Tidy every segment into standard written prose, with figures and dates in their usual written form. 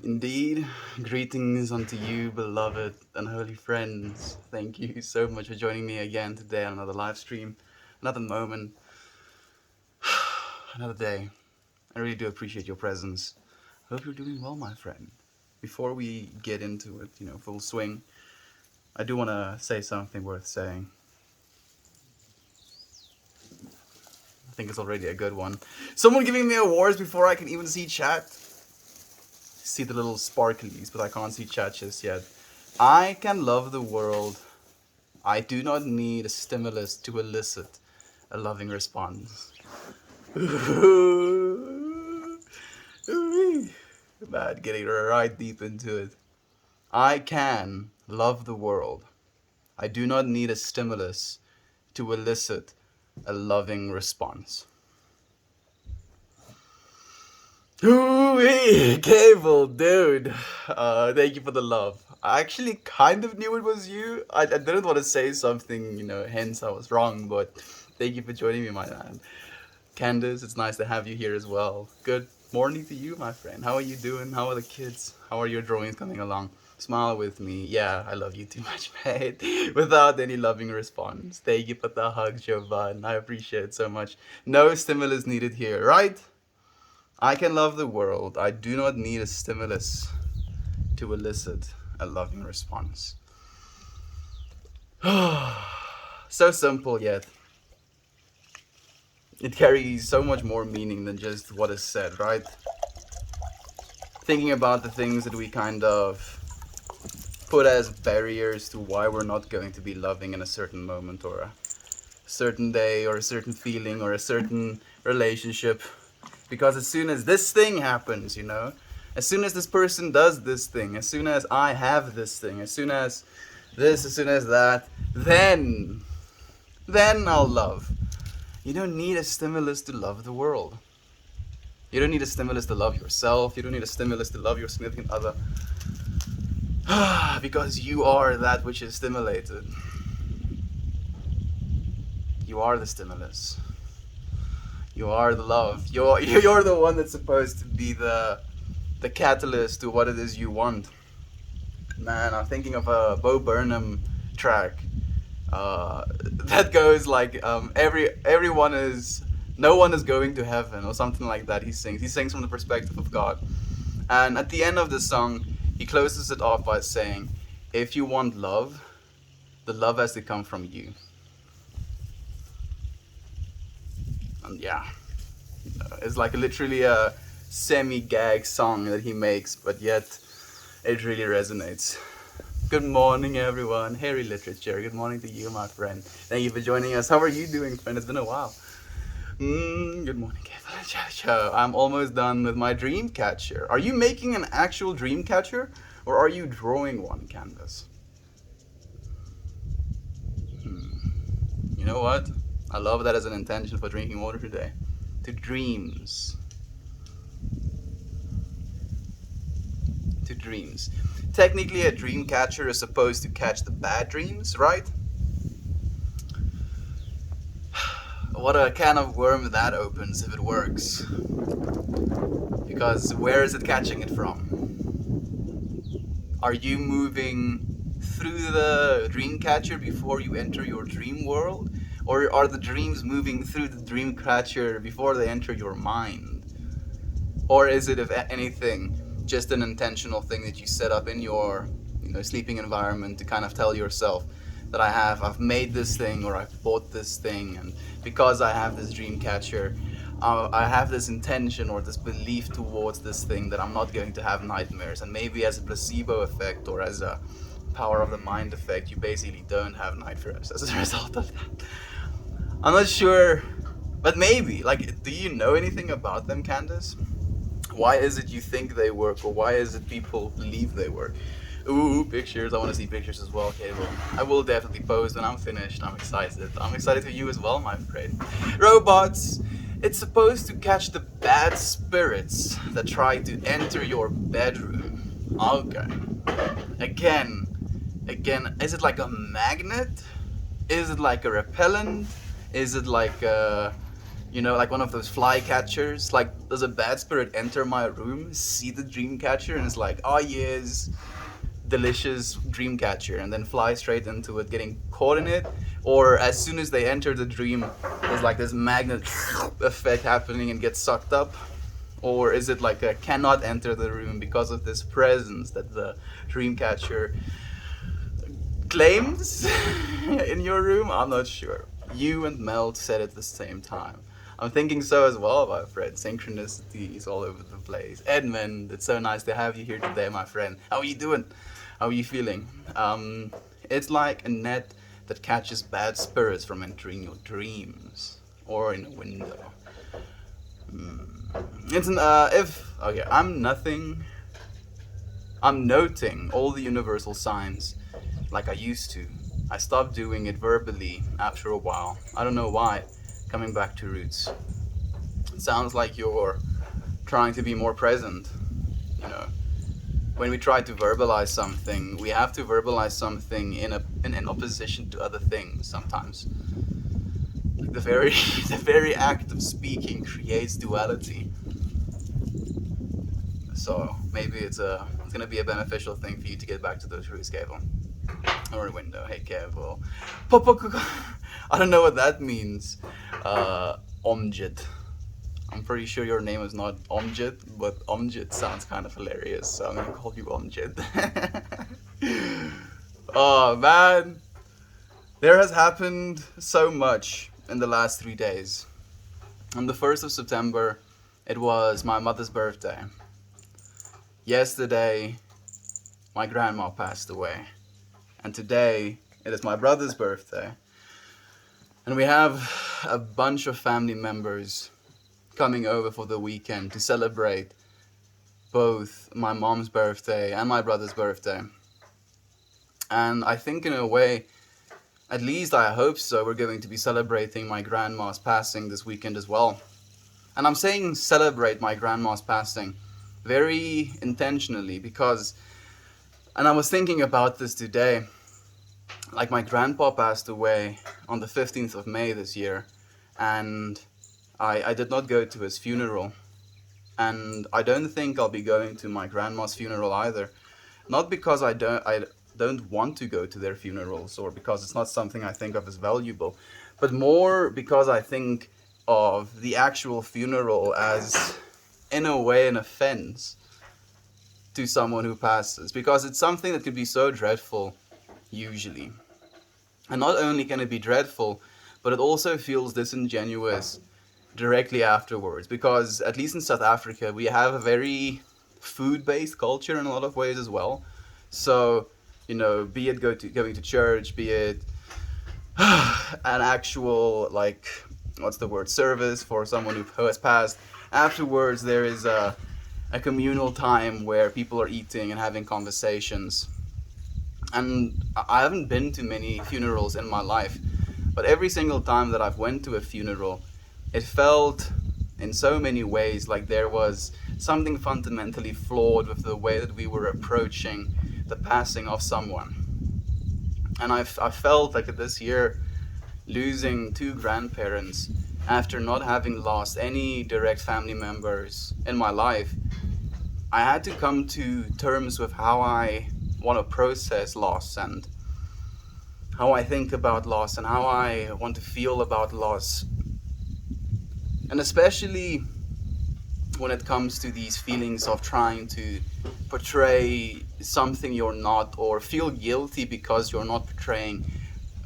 Indeed, greetings unto you, beloved and holy friends. Thank you so much for joining me again today on another live stream, another moment, another day. I really do appreciate your presence. Hope you're doing well, my friend. Before we get into it, full swing, I do want to say something worth saying. I think it's already a good one. Someone giving me awards before I can even see chat. See the little sparklies, but I can't see chat just yet. I can love the world. I do not need a stimulus to elicit a loving response. Man, getting right deep into it. I can love the world. I do not need a stimulus to elicit a loving response. Ooh-wee, Cable, dude. Thank you for the love. I actually kind of knew it was you. I didn't want to say something, hence I was wrong, but thank you for joining me, my man. Candace, it's nice to have you here as well. Good morning to you, my friend. How are you doing? How are the kids? How are your drawings coming along? Smile with me. Yeah, I love you too much, mate. Without any loving response. Thank you for the hug, Jovan. I appreciate it so much. No stimulus needed here, right? I can love the world. I do not need a stimulus to elicit a loving response. So simple, yet it carries so much more meaning than just what is said, right? Thinking about the things that we kind of put as barriers to why we're not going to be loving in a certain moment or a certain day or a certain feeling or a certain relationship. Because as soon as this thing happens, as soon as this person does this thing, as soon as I have this thing, as soon as this, as soon as that, then I'll love. You don't need a stimulus to love the world. You don't need a stimulus to love yourself. You don't need a stimulus to love your significant other. Because you are that which is stimulated. You are the stimulus. You are the love. You're the one that's supposed to be the catalyst to what it is you want. Man, I'm thinking of a Bo Burnham track that goes like everyone is, no one is going to heaven or something like that. He sings from the perspective of God, and at the end of the song he closes it off by saying, if you want love, the love has to come from you. And yeah, it's like literally a semi-gag song that he makes, but yet it really resonates. Good morning, everyone. Harry Literature. Good morning to you, my friend. Thank you for joining us. How are you doing, friend? It's been a while. Good morning, Kevin. I'm almost done with my dream catcher. Are you making an actual dream catcher, or are you drawing one, Canvas? You know what? I love that as an intention for drinking water today. To dreams. To dreams. Technically, a dream catcher is supposed to catch the bad dreams, right? What a can of worms that opens if it works. Because where is it catching it from? Are you moving through the dream catcher before you enter your dream world? Or are the dreams moving through the dream catcher before they enter your mind? Or is it, if anything, just an intentional thing that you set up in your sleeping environment to kind of tell yourself that I've made this thing, or I've bought this thing, and because I have this dream catcher, I have this intention or this belief towards this thing that I'm not going to have nightmares, and maybe as a placebo effect or as a power of the mind effect, you basically don't have nightmares as a result of that. I'm not sure, but maybe. Do you know anything about them, Candace? Why is it you think they work, or why is it people believe they work? Ooh, pictures. I want to see pictures as well. Okay, well, I will definitely post when I'm finished. I'm excited. I'm excited for you as well, my friend. Robots, it's supposed to catch the bad spirits that try to enter your bedroom. Okay. Again, is it like a magnet? Is it like a repellent? Is it like a Like one of those fly catchers. Like, does a bad spirit enter my room, see the dream catcher, and it's like, oh yes, delicious dream catcher, and then fly straight into it, getting caught in it? Or as soon as they enter the dream, there's like this magnet effect happening and get sucked up? Or is it like a cannot enter the room because of this presence that the dream catcher claims in your room? I'm not sure. You and Mel said it at the same time. I'm thinking so as well, my friend. Synchronicities all over the place. Edmund, it's so nice to have you here today, my friend. How are you doing? How are you feeling? It's like a net that catches bad spirits from entering your dreams or in a window. It's an okay. I'm noting all the universal signs like I used to. I stopped doing it verbally after a while. I don't know why. Coming back to roots. It sounds like you're trying to be more present. When we try to verbalize something, we have to verbalize something in opposition to other things sometimes. Like the very act of speaking creates duality. So maybe it's gonna be a beneficial thing for you to get back to those roots, Gavel. Or a window. Hey, Gavel. I don't know what that means. Omjit. I'm pretty sure your name is not Omjit, but Omjit sounds kind of hilarious, so I'm gonna call you Omjit. Oh man, there has happened so much in the last 3 days. On the 1st of September, it was my mother's birthday. Yesterday, my grandma passed away. And today, it is my brother's birthday. And we have a bunch of family members coming over for the weekend to celebrate both my mom's birthday and my brother's birthday. And I think in a way, at least I hope so, we're going to be celebrating my grandma's passing this weekend as well. And I'm saying celebrate my grandma's passing very intentionally because, and I was thinking about this today, like my grandpa passed away on the 15th of May this year, and I did not go to his funeral, and I don't think I'll be going to my grandma's funeral either. Not because I don't want to go to their funerals or because it's not something I think of as valuable, but more because I think of the actual funeral as, in a way, an offense to someone who passes, because it's something that could be so dreadful usually. And not only can it be dreadful, but it also feels disingenuous directly afterwards, because at least in South Africa we have a very food-based culture in a lot of ways as well. So, be it going to church, be it an actual, like, what's the word, service for someone who has passed. Afterwards, there is a communal time where people are eating and having conversations. And I haven't been to many funerals in my life, but every single time that I've went to a funeral, it felt in so many ways like there was something fundamentally flawed with the way that we were approaching the passing of someone. And I felt like this year, losing 2 grandparents after not having lost any direct family members in my life, I had to come to terms with how I want to process loss and how I think about loss and how I want to feel about loss. And especially when it comes to these feelings of trying to portray something you're not, or feel guilty because you're not portraying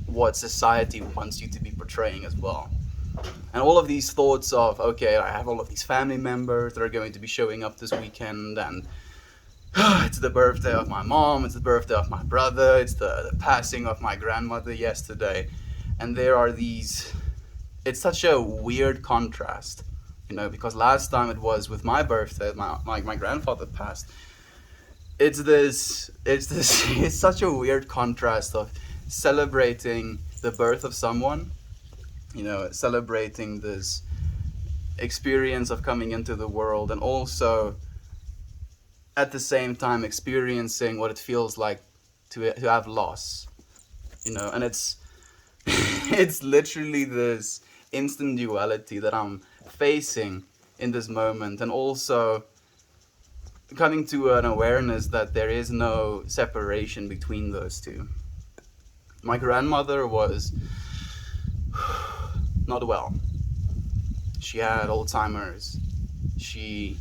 what society wants you to be portraying as well. And all of these thoughts of, okay, I have all of these family members that are going to be showing up this weekend, and it's the birthday of my mom, it's the birthday of my brother, it's the passing of my grandmother yesterday. And there are these, it's such a weird contrast, because last time it was with my birthday, my grandfather passed. It's such a weird contrast of celebrating the birth of someone, celebrating this experience of coming into the world, and also at the same time experiencing what it feels like to have loss, and it's it's literally this instant duality that I'm facing in this moment, and also coming to an awareness that there is no separation between those two. My grandmother was not well. She had Alzheimer's. She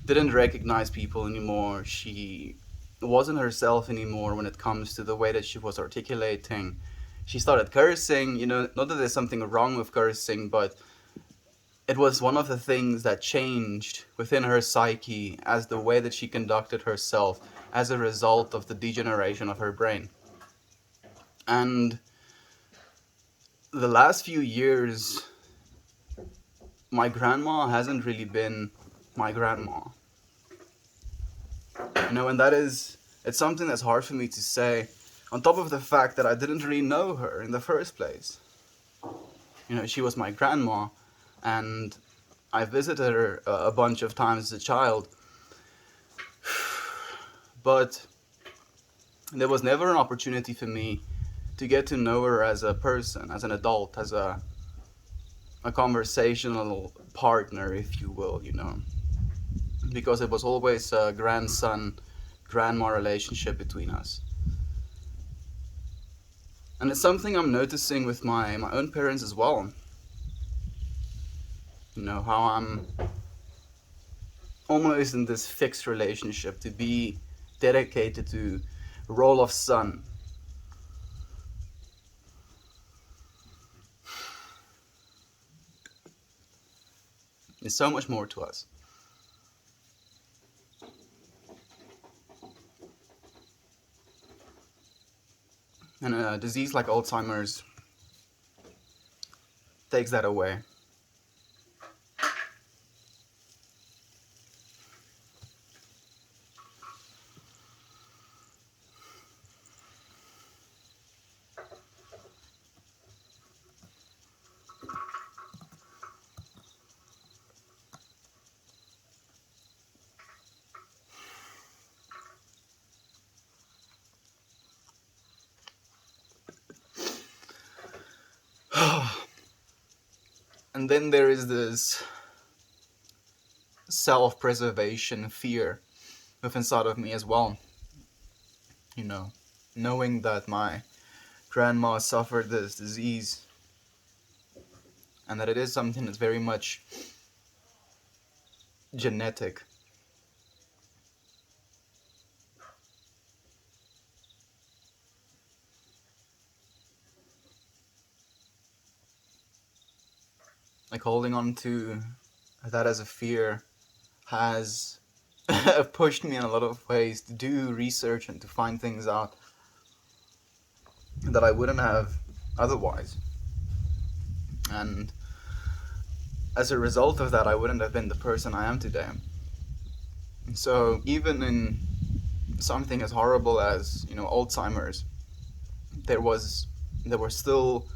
didn't recognize people anymore. She wasn't herself anymore when it comes to the way that she was articulating. She started cursing, not that there's something wrong with cursing, but it was one of the things that changed within her psyche as the way that she conducted herself as a result of the degeneration of her brain. And the last few years, my grandma hasn't really been my grandma. And it's something that's hard for me to say, on top of the fact that I didn't really know her in the first place. She was my grandma, and I visited her a bunch of times as a child, but there was never an opportunity for me to get to know her as a person, as an adult, as a conversational partner, if you will, because it was always a grandson-grandma relationship between us. And it's something I'm noticing with my own parents as well. How I'm almost in this fixed relationship to be dedicated to role of son. There's so much more to us. And a disease like Alzheimer's takes that away. And then there is this self-preservation fear within inside of me as well. Knowing that my grandma suffered this disease, and that it is something that's very much genetic. Like, holding on to that as a fear has pushed me in a lot of ways to do research and to find things out that I wouldn't have otherwise. And as a result of that, I wouldn't have been the person I am today. So even in something as horrible as, Alzheimer's, there was still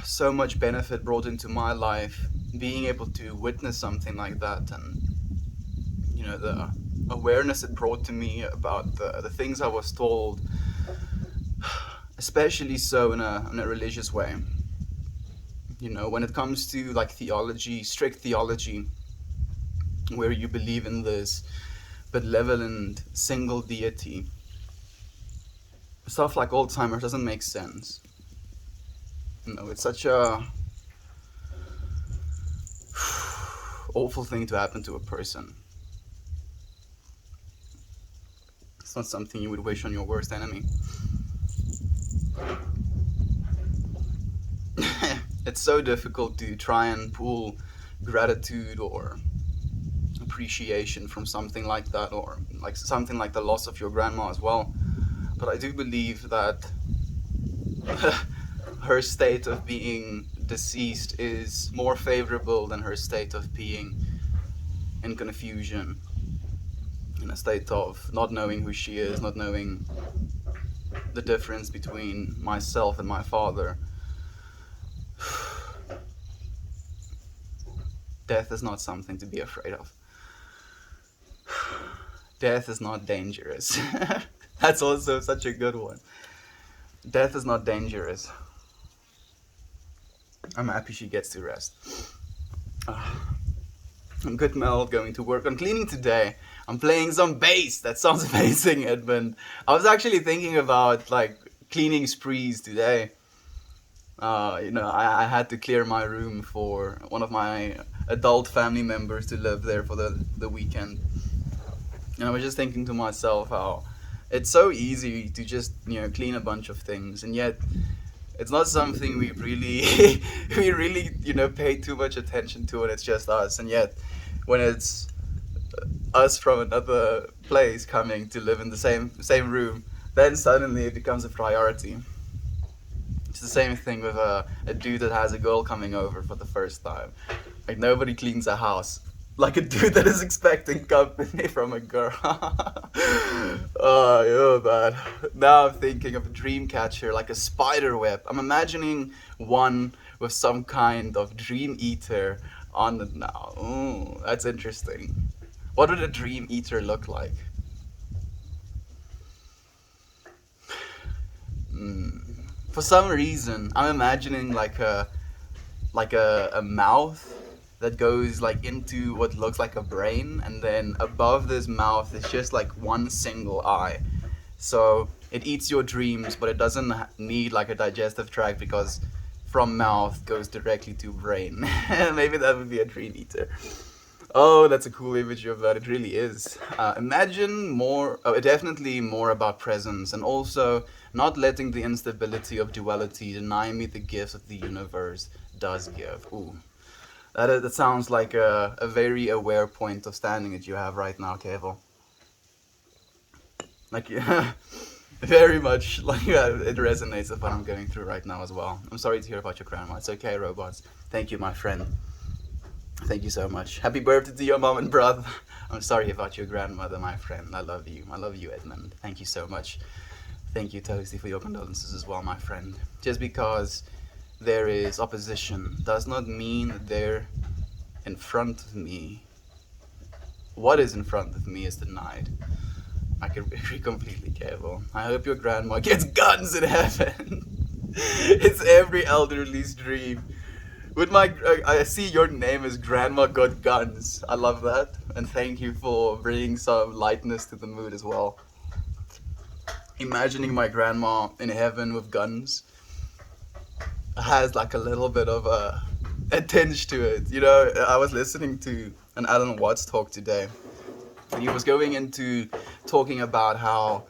so much benefit brought into my life being able to witness something like that, and the awareness it brought to me about the things I was told, especially so in a religious way. When it comes to like theology, strict theology, where you believe in this benevolent single deity, stuff like Alzheimer's doesn't make sense. It's such a awful thing to happen to a person. It's not something you would wish on your worst enemy. It's so difficult to try and pull gratitude or appreciation from something like that, or like something like the loss of your grandma as well. But I do believe that her state of being deceased is more favorable than her state of being in confusion, in a state of not knowing who she is, not knowing the difference between myself and my father. Death is not something to be afraid of. Death is not dangerous. That's also such a good one. Death is not dangerous. I'm happy she gets to rest. I'm good, Mel, going to work on cleaning today. I'm playing some bass. That sounds amazing, Edmund. I was actually thinking about like cleaning sprees today. I had to clear my room for one of my adult family members to live there for the weekend. And I was just thinking to myself how it's so easy to just, clean a bunch of things, and yet it's not something we really we really, pay too much attention to, and it's just us. And yet when it's us from another place coming to live in the same room, then suddenly it becomes a priority. It's the same thing with a dude that has a girl coming over for the first time. Like, nobody cleans a house like a dude that is expecting company from a girl. Oh, you're bad. Now I'm thinking of a dream catcher, like a spider web. I'm imagining one with some kind of dream eater on it now. Ooh, that's interesting. What would a dream eater look like? For some reason, I'm imagining like a mouth that goes like into what looks like a brain, and then above this mouth is just like one single eye. So it eats your dreams, but it doesn't need like a digestive tract, because from mouth goes directly to brain. Maybe that would be a dream eater. Oh, that's a cool image of that. It really is. Imagine more, definitely more about presence, and also not letting the instability of duality deny me the gifts that the universe does give. Ooh, that sounds like a very aware point of standing that you have right now, Kevo. Like, yeah, very much like, it resonates with what I'm going through right now as well. I'm sorry to hear about your grandma. It's okay, robots. Thank you, my friend. Thank you so much. Happy birthday to your mom and brother. I'm sorry about your grandmother, my friend. I love you. I love you, Edmund. Thank you so much. Thank you, Toasty, for your condolences as well, my friend. Just because there is opposition does not mean that they're in front of me. What is in front of me is denied. I can be completely careful. I hope your grandma gets guns in heaven. It's every elderly's dream. With I see your name is Grandma Got Guns. I love that, and thank you for bringing some lightness to the mood as well. Imagining my grandma in heaven with guns has like a little bit of a tinge to it. I was listening to an Alan Watts talk today, and he was going into talking about how,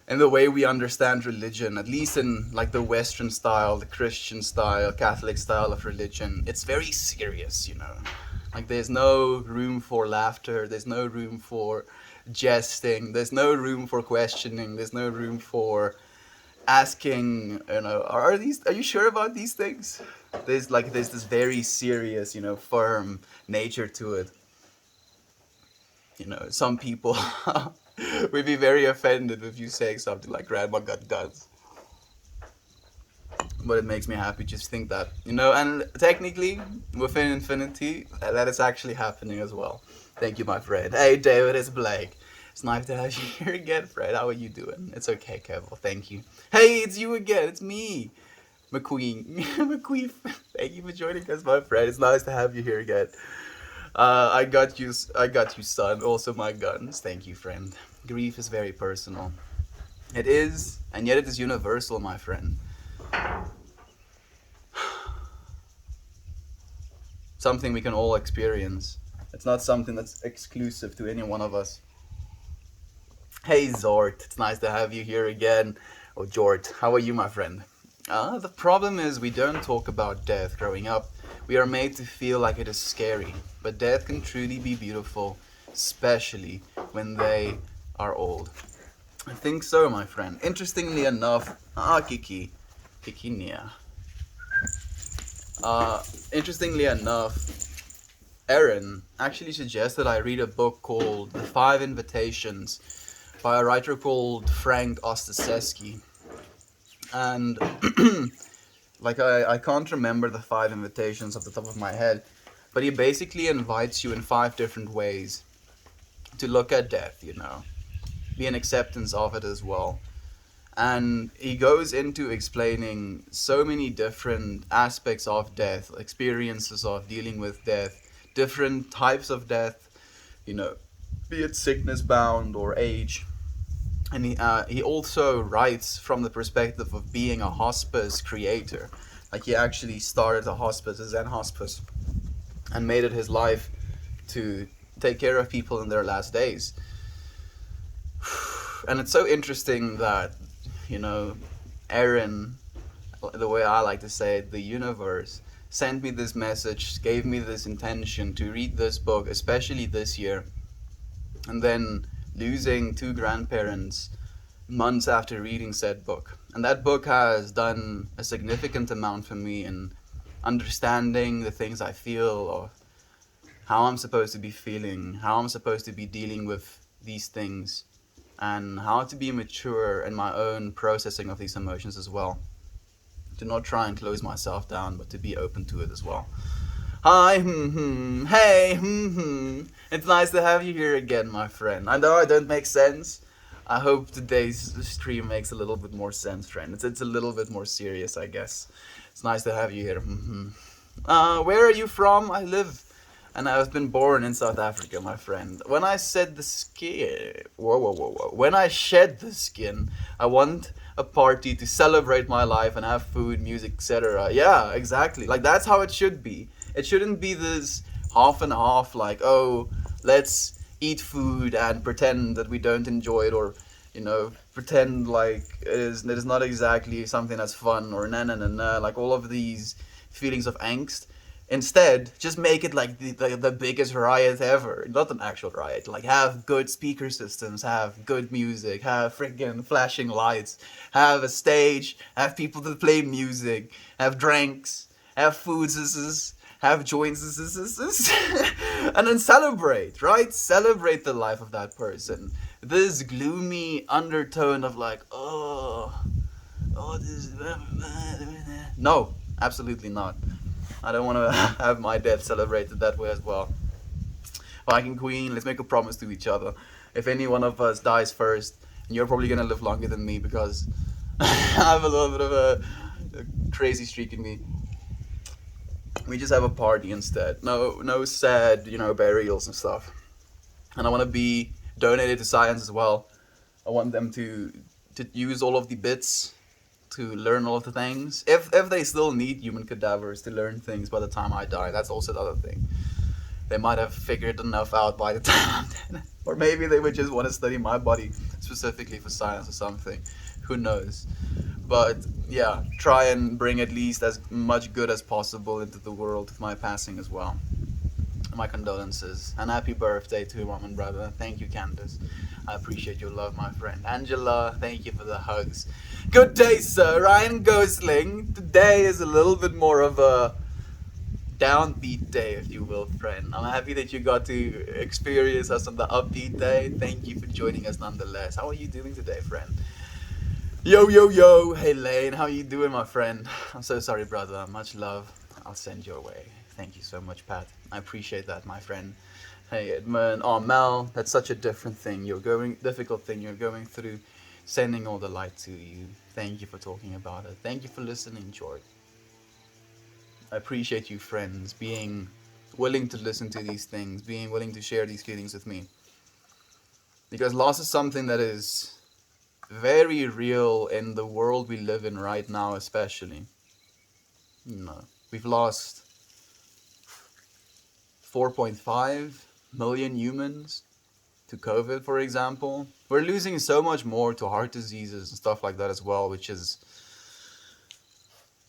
and the way we understand religion, at least in like the Western style, the Christian style, Catholic style of religion, it's very serious, Like, there's no room for laughter, there's no room for jesting, there's no room for questioning, there's no room for asking, are you sure about these things? There's this very serious, firm nature to it. Some people we'd be very offended if you say something like Grandma Got Guns. But it makes me happy just to think that, and technically, within infinity, that is actually happening as well. Thank you, my friend. Hey, David, it's Blake. It's nice to have you here again, Fred. How are you doing? It's okay, Kevin. Thank you. Hey, it's you again. It's me, McQueen. McQueen, thank you for joining us, my friend. It's nice to have you here again. I got you, son. Also my guns. Thank you, friend. Grief is very personal. It is, and yet it is universal, my friend. Something we can all experience. It's not something that's exclusive to any one of us. Hey, Zort. It's nice to have you here again. Oh, Jort. How are you, my friend? The problem is we don't talk about death growing up. We are made to feel like it is scary, but death can truly be beautiful, especially when they are old. I think so, my friend. Interestingly enough, Kikinia. Interestingly enough, Erin actually suggested I read a book called The Five Invitations by a writer called Frank Ostaseski. And like, I can't remember the five invitations off the top of my head, but he basically invites you in 5 different ways to look at death, be an acceptance of it as well. And he goes into explaining so many different aspects of death, experiences of dealing with death, different types of death, you know, be it sickness bound or age. And he also writes from the perspective of being a hospice creator. Like he actually started a hospice, a Zen hospice, and made it his life to take care of people in their last days. And it's so interesting that, you know, Aaron, the way I like to say it, the universe, sent me this message, gave me this intention to read this book, especially this year. And then losing two grandparents months after reading said book. And that book has done a significant amount for me in understanding the things I feel, or how I'm supposed to be feeling, how I'm supposed to be dealing with these things, and how to be mature in my own processing of these emotions as well. To not try and close myself down, but to be open to it as well. Hi, hey, It's nice to have you here again, my friend. I know I don't make sense. I hope today's stream makes a little bit more sense, friend. It's a little bit more serious, I guess. It's nice to have you here. Where are you from? I live, and I've been born in South Africa, my friend. When I shed the skin, whoa. When I shed the skin, I want a party to celebrate my life and have food, music, etc. Yeah, exactly. Like that's how it should be. It shouldn't be this half and half, like, oh, let's eat food and pretend that we don't enjoy it, or, you know, pretend like it is not exactly something that's fun, or na, like all of these feelings of angst. Instead, just make it like the biggest riot ever. Not an actual riot. Like, have good speaker systems, have good music, have freaking flashing lights, have a stage, have people to play music, have drinks, have foods, have joints, and then celebrate, right? Celebrate the life of that person. This gloomy undertone of like, this. No, absolutely not. I don't want to have my death celebrated that way as well. Viking Queen, let's make a promise to each other. If any one of us dies first, and you're probably gonna live longer than me because I have a little bit of a crazy streak in me. We just have a party instead. No sad, burials and stuff. And I want to be donated to science as well. I want them to use all of the bits to learn all of the things. If they still need human cadavers to learn things by the time I die, that's also the other thing. They might have figured enough out by the time I'm dead. Or maybe they would just want to study my body specifically for science or something. Who knows? But yeah, try and bring at least as much good as possible into the world with my passing as well. My condolences and happy birthday to mom and brother. Thank you, Candace. I appreciate your love, my friend. Angela, thank you for the hugs. Good day, sir. Ryan Gosling. Today is a little bit more of a downbeat day, if you will, friend. I'm happy that you got to experience us on the upbeat day. Thank you for joining us nonetheless. How are you doing today, friend? Yo. Hey, Lane. How you doing, my friend? I'm so sorry, brother. Much love. I'll send your way. Thank you so much, Pat. I appreciate that, my friend. Hey, Edmund. Oh, Mel. That's such a difficult thing you're going through. Sending all the light to you. Thank you for talking about it. Thank you for listening, George. I appreciate you, friends, being willing to listen to these things, being willing to share these feelings with me. Because loss is something that is very real in the world we live in right now, especially. We've lost 4.5 million humans to COVID, for example. We're losing so much more to heart diseases and stuff like that as well, which is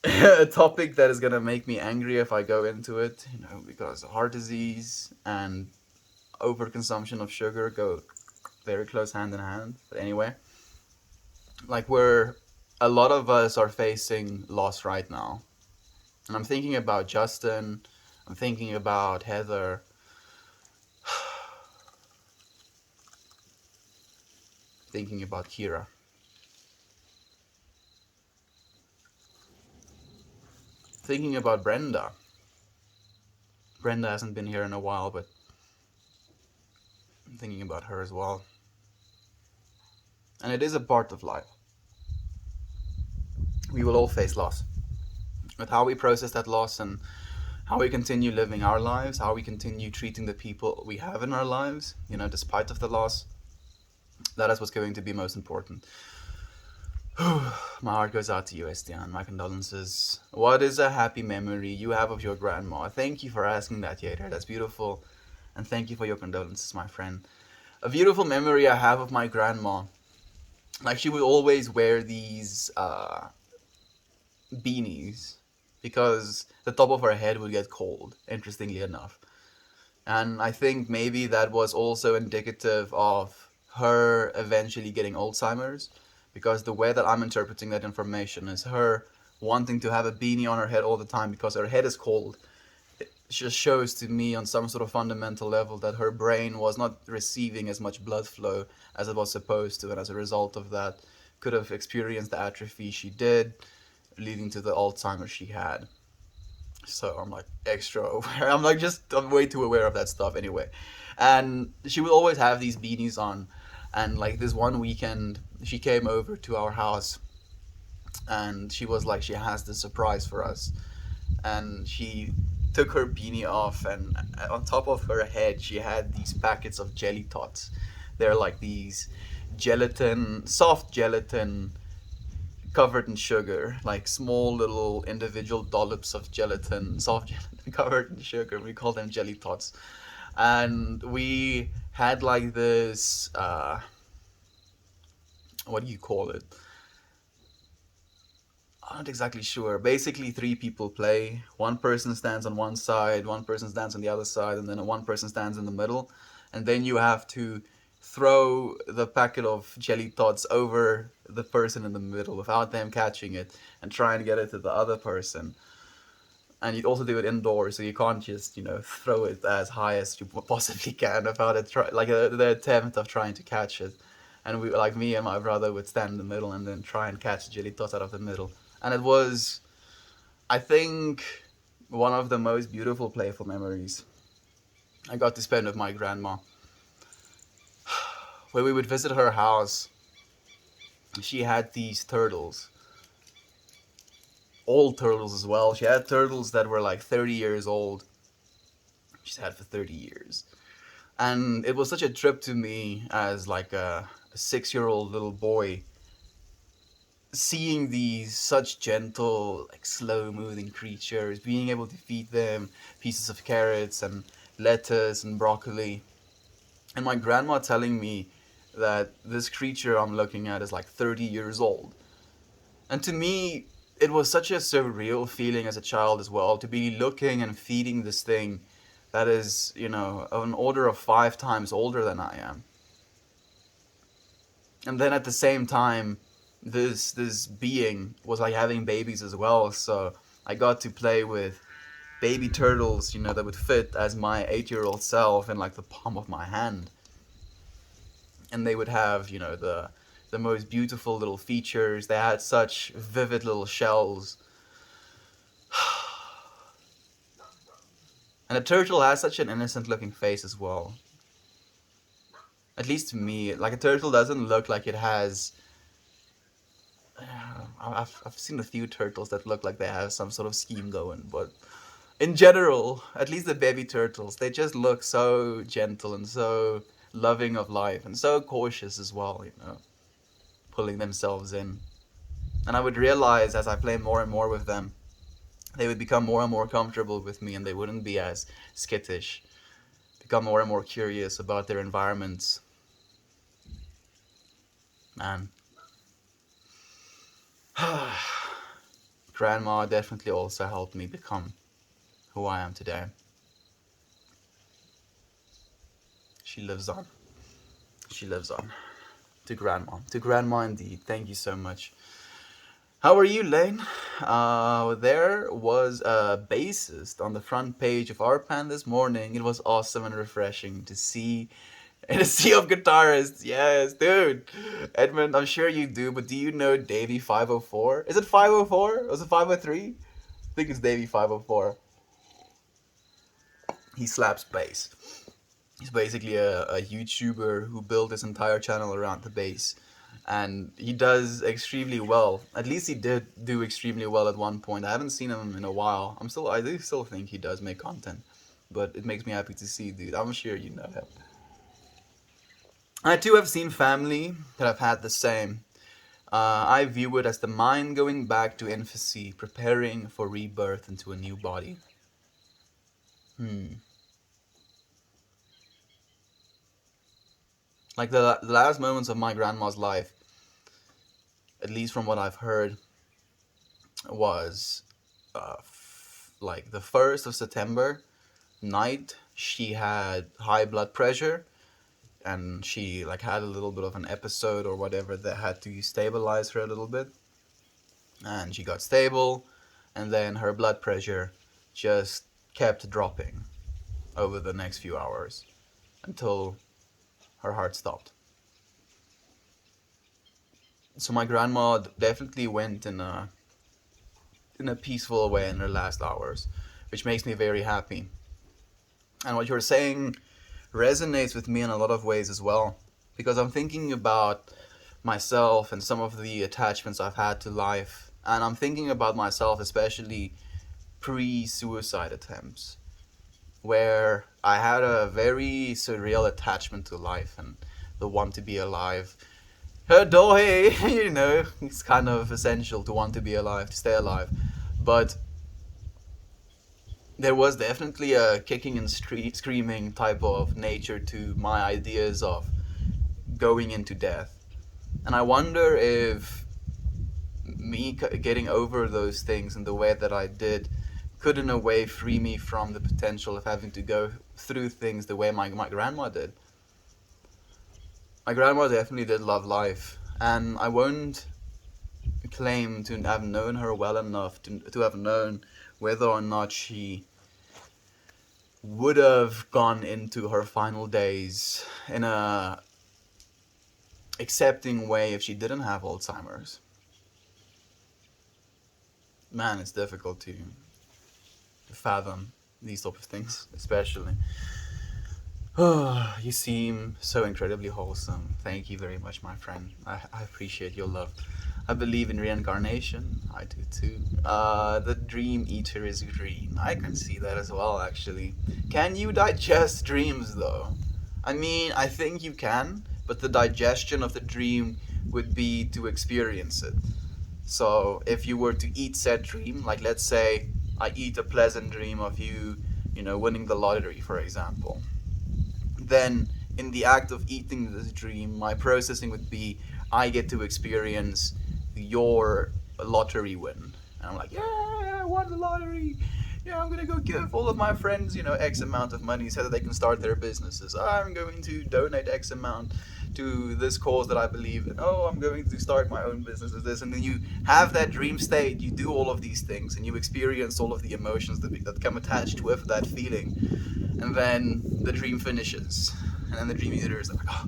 a topic that is gonna make me angry if I go into it, because heart disease and overconsumption of sugar go very close hand in hand. But anyway, like a lot of us are facing loss right now. And I'm thinking about Justin, I'm thinking about Heather, thinking about Kira. Thinking about Brenda. Brenda hasn't been here in a while, but I'm thinking about her as well. And it is a part of life. We will all face loss. But how we process that loss and how we continue living our lives, how we continue treating the people we have in our lives, despite of the loss, that is what's going to be most important. My heart goes out to you, Estienne. My condolences. What is a happy memory you have of your grandma? Thank you for asking that, Yater. That's beautiful. And thank you for your condolences, my friend. A beautiful memory I have of my grandma. Like, she would always wear these beanies because the top of her head would get cold, interestingly enough. And I think maybe that was also indicative of her eventually getting Alzheimer's, because the way that I'm interpreting that information is her wanting to have a beanie on her head all the time because her head is cold. It just shows to me on some sort of fundamental level that her brain was not receiving as much blood flow as it was supposed to, and as a result of that could have experienced the atrophy she did, leading to the Alzheimer's she had. So I'm like extra aware. I'm way too aware of that stuff anyway. And she would always have these beanies on. And like this one weekend, she came over to our house and she was like, she has this surprise for us. And she took her beanie off, and on top of her head, she had these packets of jelly tots. They're like these soft gelatin covered in sugar, like small little individual dollops of gelatin, soft gelatin covered in sugar. We call them jelly tots. And we had like this, what do you call it? I'm not exactly sure. Basically, three people play. One person stands on one side, one person stands on the other side, and then one person stands in the middle. And then you have to throw the packet of jelly tots over the person in the middle without them catching it, and try and get it to the other person. And you also do it indoors, so you can't just throw it as high as you possibly can without it like the attempt of trying to catch it. And we, like me and my brother, would stand in the middle and then try and catch the jelly tots out of the middle. And it was, I think, one of the most beautiful playful memories I got to spend with my grandma. When we would visit her house, she had these turtles, old turtles as well. She had turtles that were like 30 years old. She's had for 30 years. And it was such a trip to me as like a 6-year-old little boy, seeing these such gentle, like slow moving creatures, being able to feed them pieces of carrots and lettuce and broccoli. And my grandma telling me that this creature I'm looking at is like 30 years old. And to me, it was such a surreal feeling as a child as well, to be looking and feeding this thing that is, of an order of 5 times older than I am. And then at the same time, this being was like having babies as well. So I got to play with baby turtles, that would fit as my 8-year-old self in like the palm of my hand. And they would have, the most beautiful little features. They had such vivid little shells. And a turtle has such an innocent looking face as well. At least to me, like a turtle doesn't look like it has. I've seen a few turtles that look like they have some sort of scheme going, but in general, at least the baby turtles, they just look so gentle and so loving of life and so cautious as well, pulling themselves in. And I would realize as I play more and more with them, they would become more and more comfortable with me, and they wouldn't be as skittish, become more and more curious about their environments. Man. Grandma definitely also helped me become who I am today. She lives on. She lives on. To grandma. To grandma indeed. Thank you so much. How are you, Lane? There was a bassist on the front page of our pan this morning. It was awesome and refreshing to see in a sea of guitarists. Yes, dude. Edmund, I'm sure you do, but do you know Davey 504? Is it 504? Was it 503? I think it's Davey 504. He slaps bass. He's basically a YouTuber who built his entire channel around the bass. and he does extremely well. At least he did do extremely well at one point. I haven't seen him in a while. I do still think he does make content, but it makes me happy to see, dude. I'm sure you know him. I too have seen family that have had the same. I view it as the mind going back to infancy, preparing for rebirth into a new body. Hmm. Like the last moments of my grandma's life, at least from what I've heard, was like the 1st of September night. She had high blood pressure, and she like had a little bit of an episode or whatever that had to stabilize her a little bit, and she got stable, and then her blood pressure just kept dropping over the next few hours until her heart stopped. So my grandma definitely went in a peaceful way in her last hours, which makes me very happy. And what you're saying resonates with me in a lot of ways as well, because I'm thinking about myself and some of the attachments I've had to life, and I'm thinking about myself especially pre-suicide attempts, where I had a very surreal attachment to life and the want to be alive. Dohe, it's kind of essential to want to be alive, to stay alive. But there was definitely a kicking and screaming type of nature to my ideas of going into death. And I wonder if me getting over those things in the way that I did could, in a way, free me from the potential of having to go through things the way my grandma did. My grandma definitely did love life, and I won't claim to have known her well enough to have known whether or not she would have gone into her final days in a accepting way if she didn't have Alzheimer's. Man, it's difficult to fathom these type of things, especially. You seem so incredibly wholesome. Thank you very much, my friend. I appreciate your love. I believe in reincarnation. I do too. The dream eater is green. I can see that as well, actually. Can you digest dreams, though? I mean, I think you can, but the digestion of the dream would be to experience it. So, if you were to eat said dream, like let's say I eat a pleasant dream of you, winning the lottery, for example, then in the act of eating this dream, my processing would be I get to experience your lottery win. And I'm like, yeah, I won the lottery. Yeah, I'm gonna go give all of my friends, X amount of money so that they can start their businesses. I'm going to donate X amount to this cause that I believe in. Oh, I'm going to start my own business with this. And then you have that dream state, you do all of these things, and you experience all of the emotions that come attached with that feeling. And then the dream finishes. And then the dream eater is like, oh,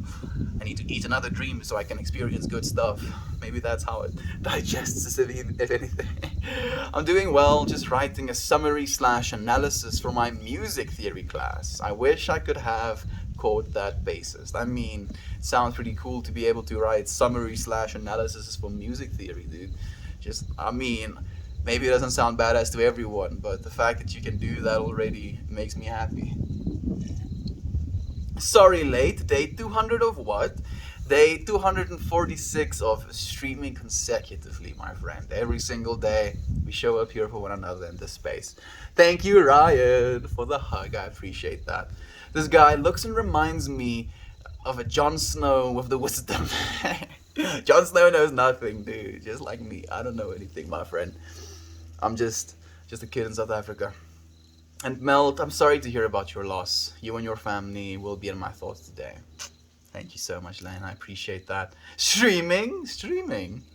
I need to eat another dream so I can experience good stuff. Maybe that's how it digests, if anything. I'm doing well, just writing a summary/analysis for my music theory class. I wish I could have caught that basis. I mean, it sounds pretty cool to be able to write summary/analysis for music theory, dude. Maybe it doesn't sound badass to everyone, but the fact that you can do that already makes me happy. Sorry, late. Day 200 of what? Day 246 of streaming consecutively, my friend. Every single day, we show up here for one another in this space. Thank you, Ryan, for the hug. I appreciate that. This guy looks and reminds me of a Jon Snow with the wisdom. Jon Snow knows nothing, dude. Just like me. I don't know anything, my friend. I'm just a kid in South Africa. And Melt, I'm sorry to hear about your loss. You and your family will be in my thoughts today. Thank you so much, Lane. I appreciate that. Streaming.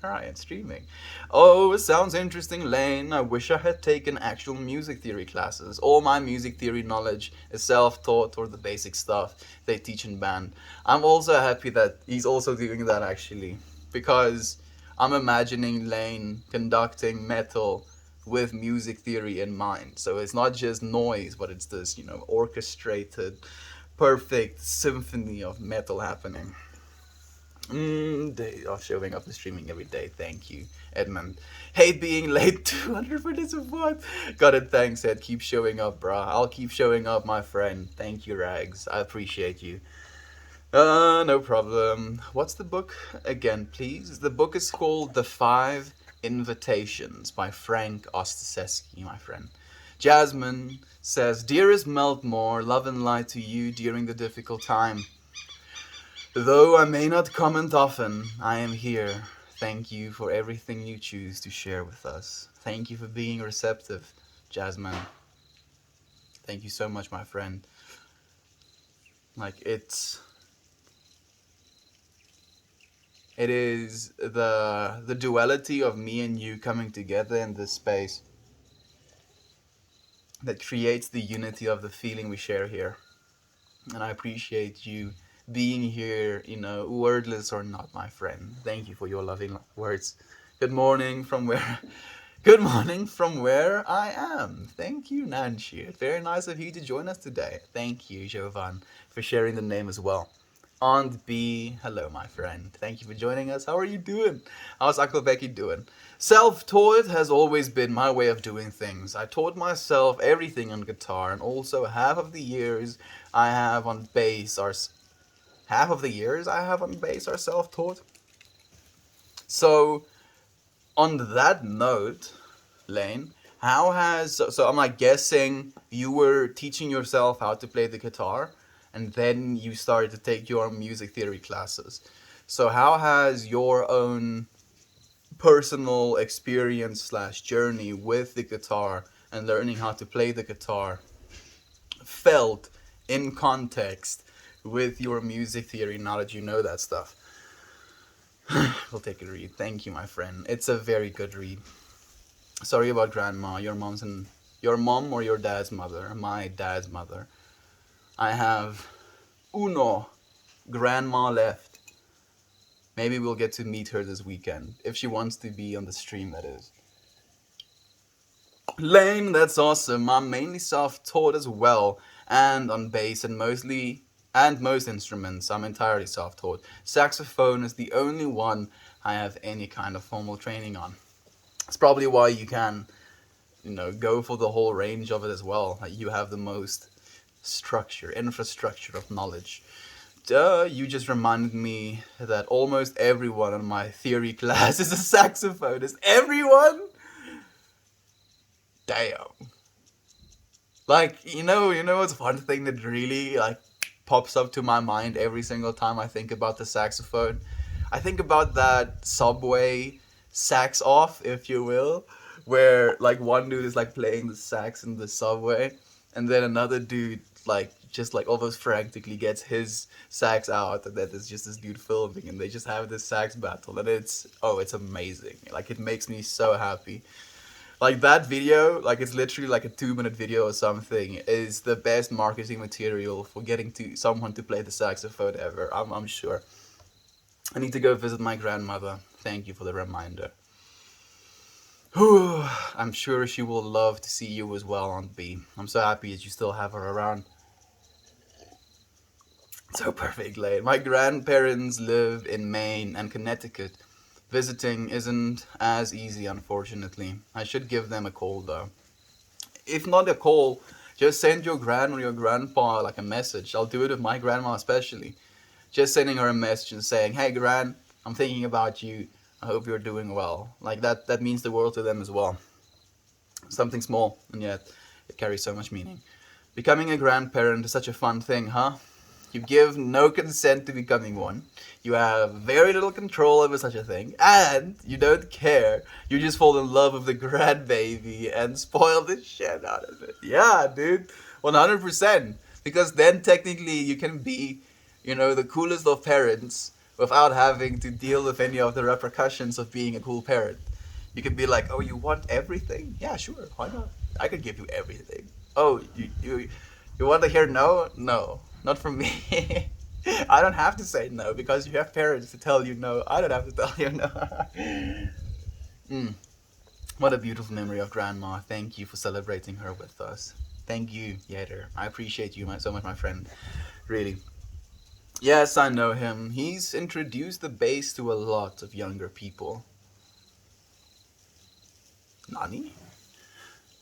Alright, streaming. Oh, it sounds interesting, Lane. I wish I had taken actual music theory classes. All my music theory knowledge is self-taught or the basic stuff they teach in band. I'm also happy that he's also doing that, actually, because I'm imagining Lane conducting metal with music theory in mind. So it's not just noise, but it's this, orchestrated, perfect symphony of metal happening. They are showing up and streaming every day. Thank you, Edmund. Hate being late. 200 for this support. Got it. Thanks, Ed. Keep showing up, bruh. I'll keep showing up, my friend. Thank you, Rags. I appreciate you. No problem. What's the book again, please? The book is called The Five Invitations by Frank Ostaseski, my friend. Jasmine says, Dearest Meltmore, love and light to you during the difficult time. Though I may not comment often, I am here. Thank you for everything you choose to share with us. Thank you for being receptive, Jasmine. Thank you so much, my friend. Like, it is the duality of me and you coming together in this space that creates the unity of the feeling we share here. And I appreciate you being here, wordless or not, my friend. Thank you for your loving words. Good morning from where Good morning from where I am. Thank you, Nancy. Very nice of you to join us today. Thank you, Jovan, for sharing the name as well. Aunt B, hello, my friend. Thank you for joining us. How are you doing? How's Uncle Becky doing? Self-taught has always been my way of doing things. I taught myself everything on guitar, and also half of the years I have on bass are self-taught. So, on that note, Lane, so I'm like guessing you were teaching yourself how to play the guitar, and then you started to take your music theory classes. So how has your own personal experience slash journey with the guitar and learning how to play the guitar felt in context with your music theory now that you know that stuff? We'll take a read. Thank you, my friend. It's a very good read. Sorry about grandma. Your mom or your dad's mother? My dad's mother. I have uno grandma left. Maybe we'll get to meet her this weekend if she wants to be on the stream, that is. Lane, that's awesome. I'm mainly self-taught as well, and on bass and most instruments. I'm entirely self-taught. Saxophone is the only one I have any kind of formal training on. It's probably why you can, go for the whole range of it as well. Like, you have the most infrastructure of knowledge. You just reminded me that almost everyone in my theory class is a saxophonist. Everyone? Damn. Like, what's one thing that really, pops up to my mind every single time I think about the saxophone? I think about that Subway sax off, if you will, where, one dude is, playing the sax in the Subway, and then another dude, just almost frantically gets his sax out, and then there's just this dude filming, and they just have this sax battle, and it's amazing. It makes me so happy. That video, it's literally a 2-minute video or something, is the best marketing material for getting someone to play the saxophone ever, I'm sure. I need to go visit my grandmother. Thank you for the reminder. Whew, I'm sure she will love to see you as well, Aunt B. I'm so happy that you still have her around. So perfect, Lane. My grandparents live in Maine and Connecticut. Visiting isn't as easy, unfortunately. I should give them a call, though. If not a call, just send your gran or your grandpa a message. I'll do it with my grandma especially. Just sending her a message and saying, hey, Gran, I'm thinking about you. I hope you're doing well. That means the world to them as well. Something small, and yet it carries so much meaning. Becoming a grandparent is such a fun thing, huh? You give no consent to becoming one. You have very little control over such a thing, and you don't care. You just fall in love with the grandbaby and spoil the shit out of it. Yeah, dude, 100%. Because then technically you can be, the coolest of parents without having to deal with any of the repercussions of being a cool parent. You can be like, oh, you want everything? Yeah, sure, why not? I could give you everything. Oh, you want to hear no? No, not from me. I don't have to say no because you have parents to tell you no. I don't have to tell you no. What a beautiful memory of grandma. Thank you for celebrating her with us. Thank you, Yater. I appreciate you so much, my friend. Really. Yes, I know him. He's introduced the bass to a lot of younger people. Nani?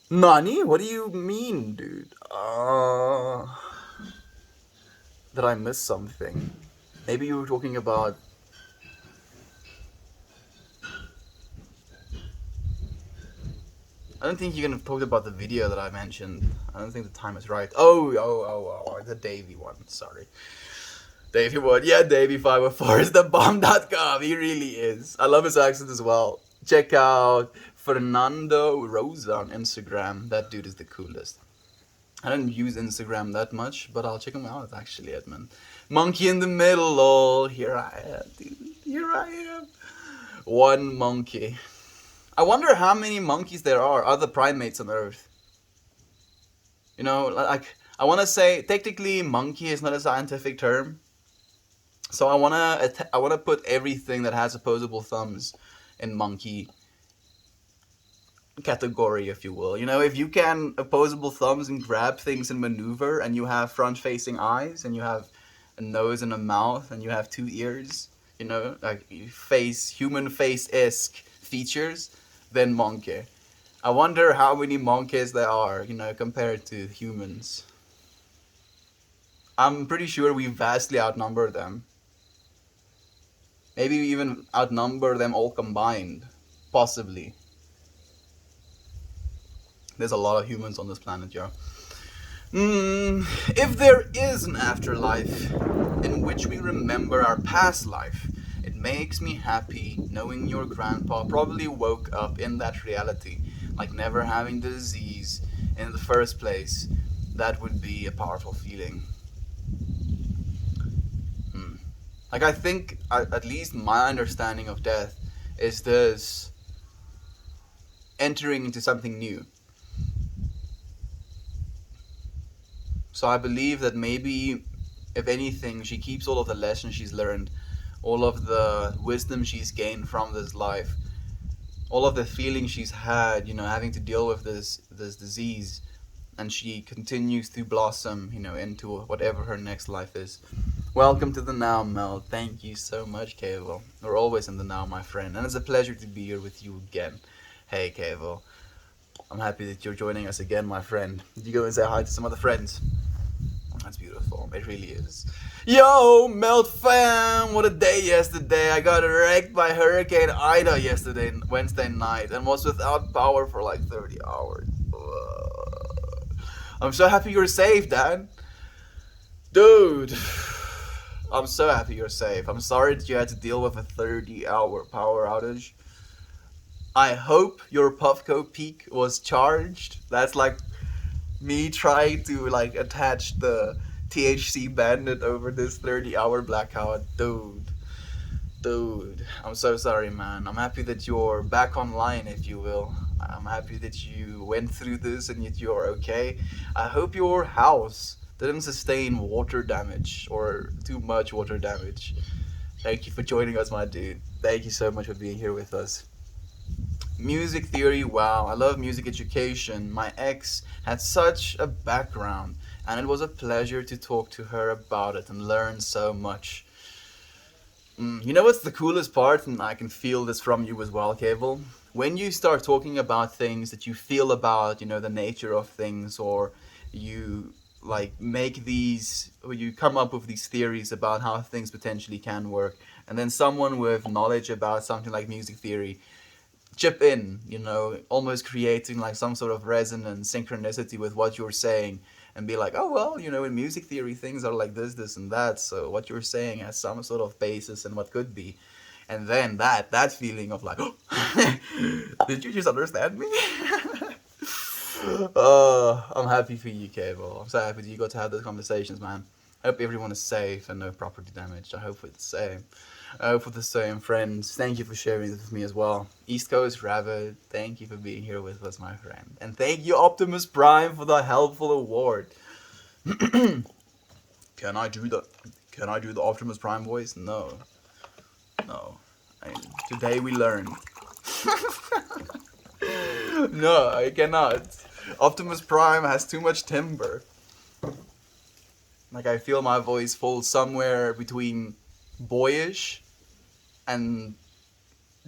Nani? What do you mean, dude? Did I miss something? Maybe you were talking about... I don't think you can have talked about the video that I mentioned. I don't think the time is right. Oh, the Davey one. Sorry. Davey one. Yeah, Davey504 is the bomb.com. He really is. I love his accent as well. Check out Fernando Rosa on Instagram. That dude is the coolest. I don't use Instagram that much, but I'll check him out actually, Edmund. Monkey in the middle, lol. Here I am, dude. Here I am. One monkey. I wonder how many monkeys there are, other primates on Earth. You know, like, I want to say, technically, monkey is not a scientific term. So I wanna put everything that has opposable thumbs in monkey category, if you will. You know, if you can opposable thumbs and grab things and maneuver, and you have front-facing eyes, and you have a nose and a mouth, and you have 2 ears, you know, like human face-esque features, then monkey. I wonder how many monkeys there are, you know, compared to humans. I'm pretty sure we vastly outnumber them. Maybe we even outnumber them all combined. Possibly. There's a lot of humans on this planet, yo. If there is an afterlife in which we remember our past life, it makes me happy knowing your grandpa probably woke up in that reality, like never having the disease in the first place. That would be a powerful feeling. Like, I think, at least my understanding of death is this entering into something new. So I believe that maybe, if anything, she keeps all of the lessons she's learned, all of the wisdom she's gained from this life, all of the feelings she's had, you know, having to deal with this disease, and she continues to blossom, you know, into whatever her next life is. Welcome to the now, Mel. Thank you so much, Cavo. We're always in the now, my friend, and it's a pleasure to be here with you again. Hey, Cavo. I'm happy that you're joining us again, my friend. Did you go and say hi to some other friends? That's beautiful. It really is. Yo, Melt fam! What a day yesterday. I got wrecked by Hurricane Ida yesterday, Wednesday night, and was without power for like 30 hours. I'm so happy you're safe, Dad. Dude. I'm so happy you're safe. I'm sorry that you had to deal with a 30-hour power outage. I hope your Puffco peak was charged. That's like me trying to like attach the THC bandit over this 30-hour blackout. Dude, I'm so sorry, man. I'm happy that you're back online, if you will. I'm happy that you went through this and that you're okay. I hope your house didn't sustain water damage or too much water damage. Thank you for joining us, my dude. Thank you so much for being here with us. Music theory, wow, I love music education. My ex had such a background, and it was a pleasure to talk to her about it and learn so much. You know what's the coolest part, and I can feel this from you as well, Cable? When you start talking about things that you feel about, you know, the nature of things, or you like make these, or you come up with these theories about how things potentially can work, and then someone with knowledge about something like music theory chip in, you know, almost creating like some sort of resonance, synchronicity with what you're saying, and be like, oh well, you know, in music theory things are like this and that, so what you're saying has some sort of basis in what could be. And then that feeling of like, oh, did you just understand me? I'm happy for you, Cable. I'm so happy that you got to have those conversations, man. I hope everyone is safe and no property damage. I hope for the same. I hope for the same, friends. Thank you for sharing this with me as well. East Coast Rabbit, thank you for being here with us, my friend. And thank you, Optimus Prime, for the helpful award. Can I do the Optimus Prime voice? No. Today we learned. No, I cannot. Optimus Prime has too much timber. Like I feel my voice falls somewhere between boyish and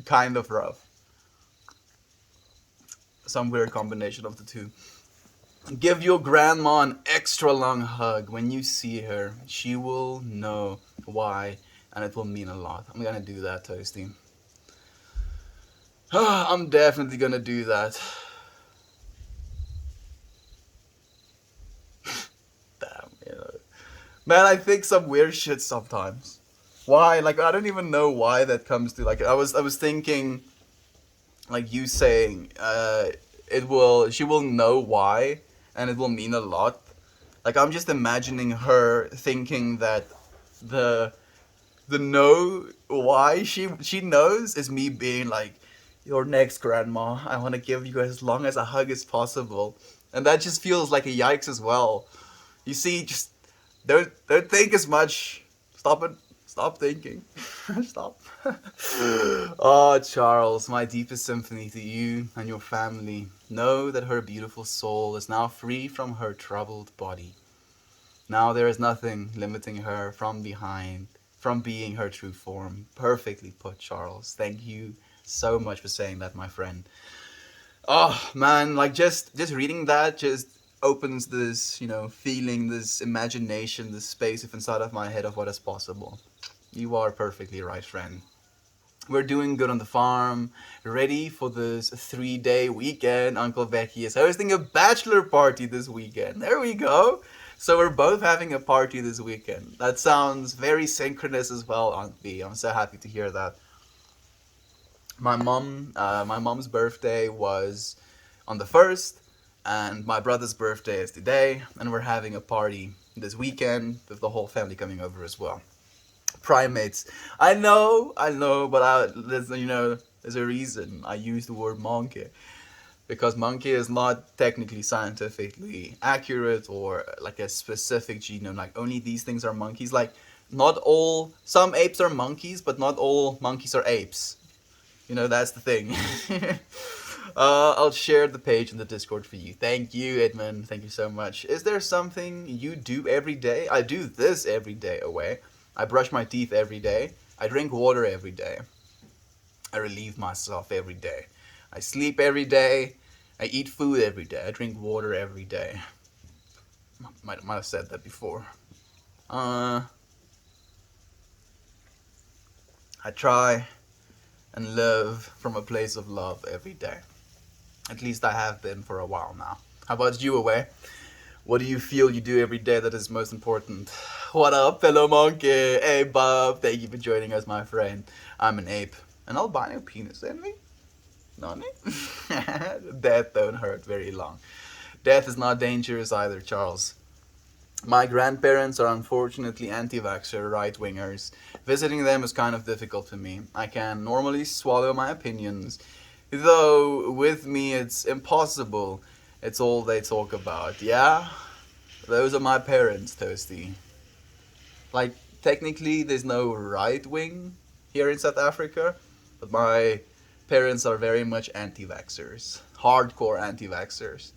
kind of rough. Some weird combination of the two. Give your grandma an extra long hug when you see her. She will know why, and it will mean a lot. I'm gonna do that, Toasty. I'm definitely gonna do that. Damn, man, I think some weird shit sometimes. Why? Like I don't even know why that comes to. Like I was thinking, like you saying, she will know why, and it will mean a lot. Like I'm just imagining her thinking that the the know why she knows is me being like, "Your next, grandma. I want to give you as long as a hug as possible," and that just feels like a yikes as well. You see, just don't think as much. Stop it. Stop thinking. Stop. Oh, Charles, my deepest sympathy to you and your family. Know that her beautiful soul is now free from her troubled body. Now there is nothing limiting her from being her true form. Perfectly put, Charles. Thank you so much for saying that, my friend. Oh man, like just reading that just opens this, feeling, this imagination, this space inside of my head of what is possible. You are perfectly right, friend. We're doing good on the farm, ready for this 3-day weekend. Uncle Becky is hosting a bachelor party this weekend. There we go. So we're both having a party this weekend. That sounds very synchronous as well, Aunt B. I'm so happy to hear that. My mom's birthday was on the 1st, and my brother's birthday is today, and we're having a party this weekend with the whole family coming over as well. Primates. I know, but there's a reason I use the word monkey, because monkey is not technically scientifically accurate or like a specific genome. Like only these things are monkeys. Like not all, some apes are monkeys, but not all monkeys are apes. That's the thing. I'll share the page in the Discord for you. Thank you, Edmund. Thank you so much. Is there something you do every day? I do this every day away. I brush my teeth every day. I drink water every day. I relieve myself every day. I sleep every day. I eat food every day. I drink water every day. Might have said that before. I try and live from a place of love every day. At least I have been for a while now. How about you, Away? What do you feel you do every day that is most important? What up, fellow monkey? Hey, Bob. Thank you for joining us, my friend. I'm an ape. An albino penis, envy? Nani? Death don't hurt very long. Death is not dangerous either, Charles. My grandparents are unfortunately anti-vaxxer right-wingers. Visiting them is kind of difficult for me. I can normally swallow my opinions, though with me it's impossible. It's all they talk about. Yeah? Those are my parents, Toasty. Like, technically there's no right-wing here in South Africa, but my parents are very much anti-vaxxers. Hardcore anti-vaxxers.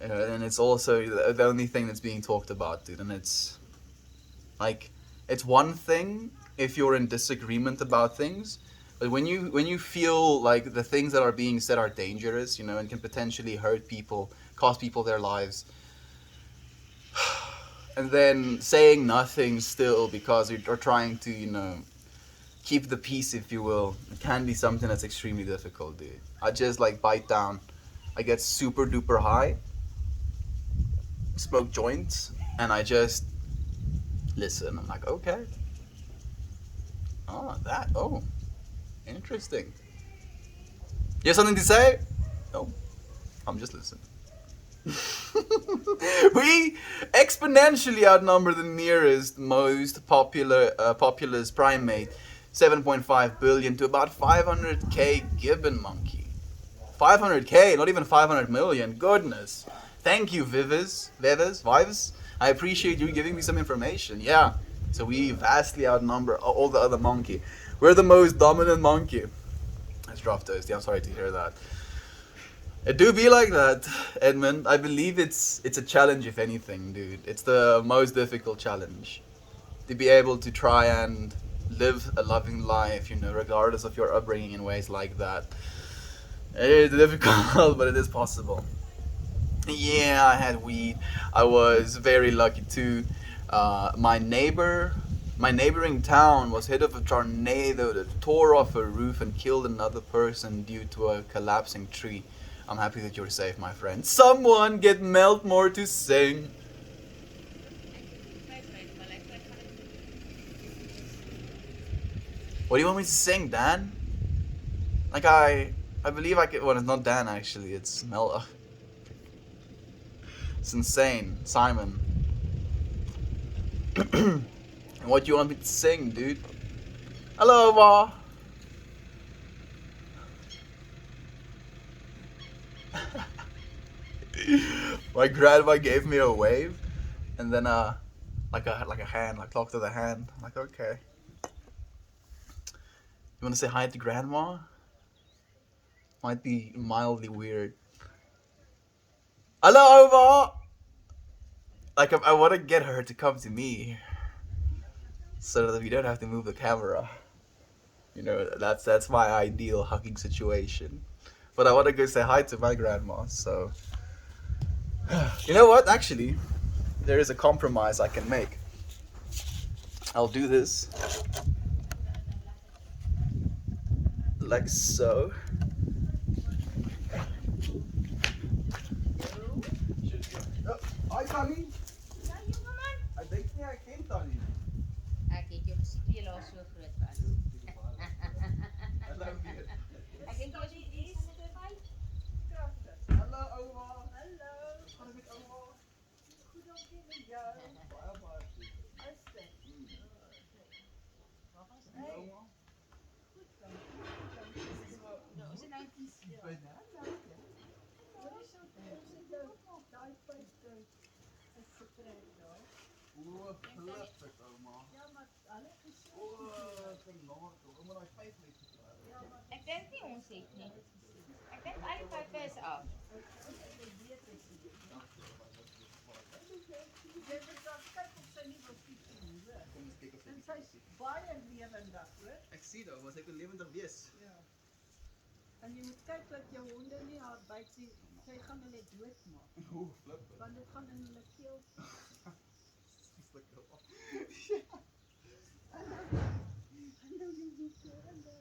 And it's also the only thing that's being talked about, dude. And it's like, it's one thing if you're in disagreement about things, but when you feel like the things that are being said are dangerous, and can potentially hurt people, cost people their lives, and then saying nothing still because you're trying to, keep the peace, if you will, it can be something that's extremely difficult, dude. I just like bite down. I get super duper high, smoke joints, and I just listen. I'm like, okay. Oh, interesting. You have something to say? No, I'm just listening. We exponentially outnumber the nearest, most populous primate, 7.5 billion to about 500k gibbon monkey. 500k, not even 500 million. Goodness. Thank you, Vives. I appreciate you giving me some information. Yeah. So we vastly outnumber all the other monkey. We're the most dominant monkey. That's rough, Toasty. I'm sorry to hear that. It do be like that, Edmund. I believe it's a challenge, if anything, dude. It's the most difficult challenge to be able to try and live a loving life, regardless of your upbringing in ways like that. It is difficult, but it is possible. Yeah, I had weed. I was very lucky too. My neighboring town was hit of a tornado that tore off a roof and killed another person due to a collapsing tree. I'm happy that you're safe, my friend. Someone get Meltmore to sing. What do you want me to sing, Dan? Like I believe I could. Well, it's not Dan actually. It's Mel. It's insane, Simon. And what do you want me to sing, dude? Hello, Ma. My grandma gave me a wave, and then like a hand, like talk to the hand. I'm like, okay. You want to say hi to grandma? Might be mildly weird. Hello, Ma. Like I want to get her to come to me, so that we don't have to move the camera. That's my ideal hugging situation. But I want to go say hi to my grandma. So, you know what? Actually, there is a compromise I can make. I'll do this like so. Oh, hi, Tony. Ja, jongeman. I denk niet, I ken Tony. Ek het jou gesien toe jy laas so groot was. I love you. Ek dink jy is verby. Hallo, oma. Hallo. Gaan het met oma? Goed om te met jou. Baie, baie goed. Is dit? Waar was En hy? oma? Goed dan. Nou, is dit nou iets? Ja. Wat is so daai pype is getrek daar. Oeh, gelukkig, oma. Ja, maar hulle gesê Oeh, genade toch. Oma, daai 5 net gepraat. ja, maar Ek dink nie ons het nie. Ek dink al die pype is af. jy moet dan kyk of sy nie wil fiets nie, hoor. Kom eens kyk of En sy sy's baie lewendig, hoor. Ek sien dat, maar sy kan lewendig wees. Ja. En jy moet kyk dat jou honde nie haar byt nie. Sy gaan hulle doodmaak. Oeh, flip. Want dit gaan in hulle keel. Hallo liefie, hallo.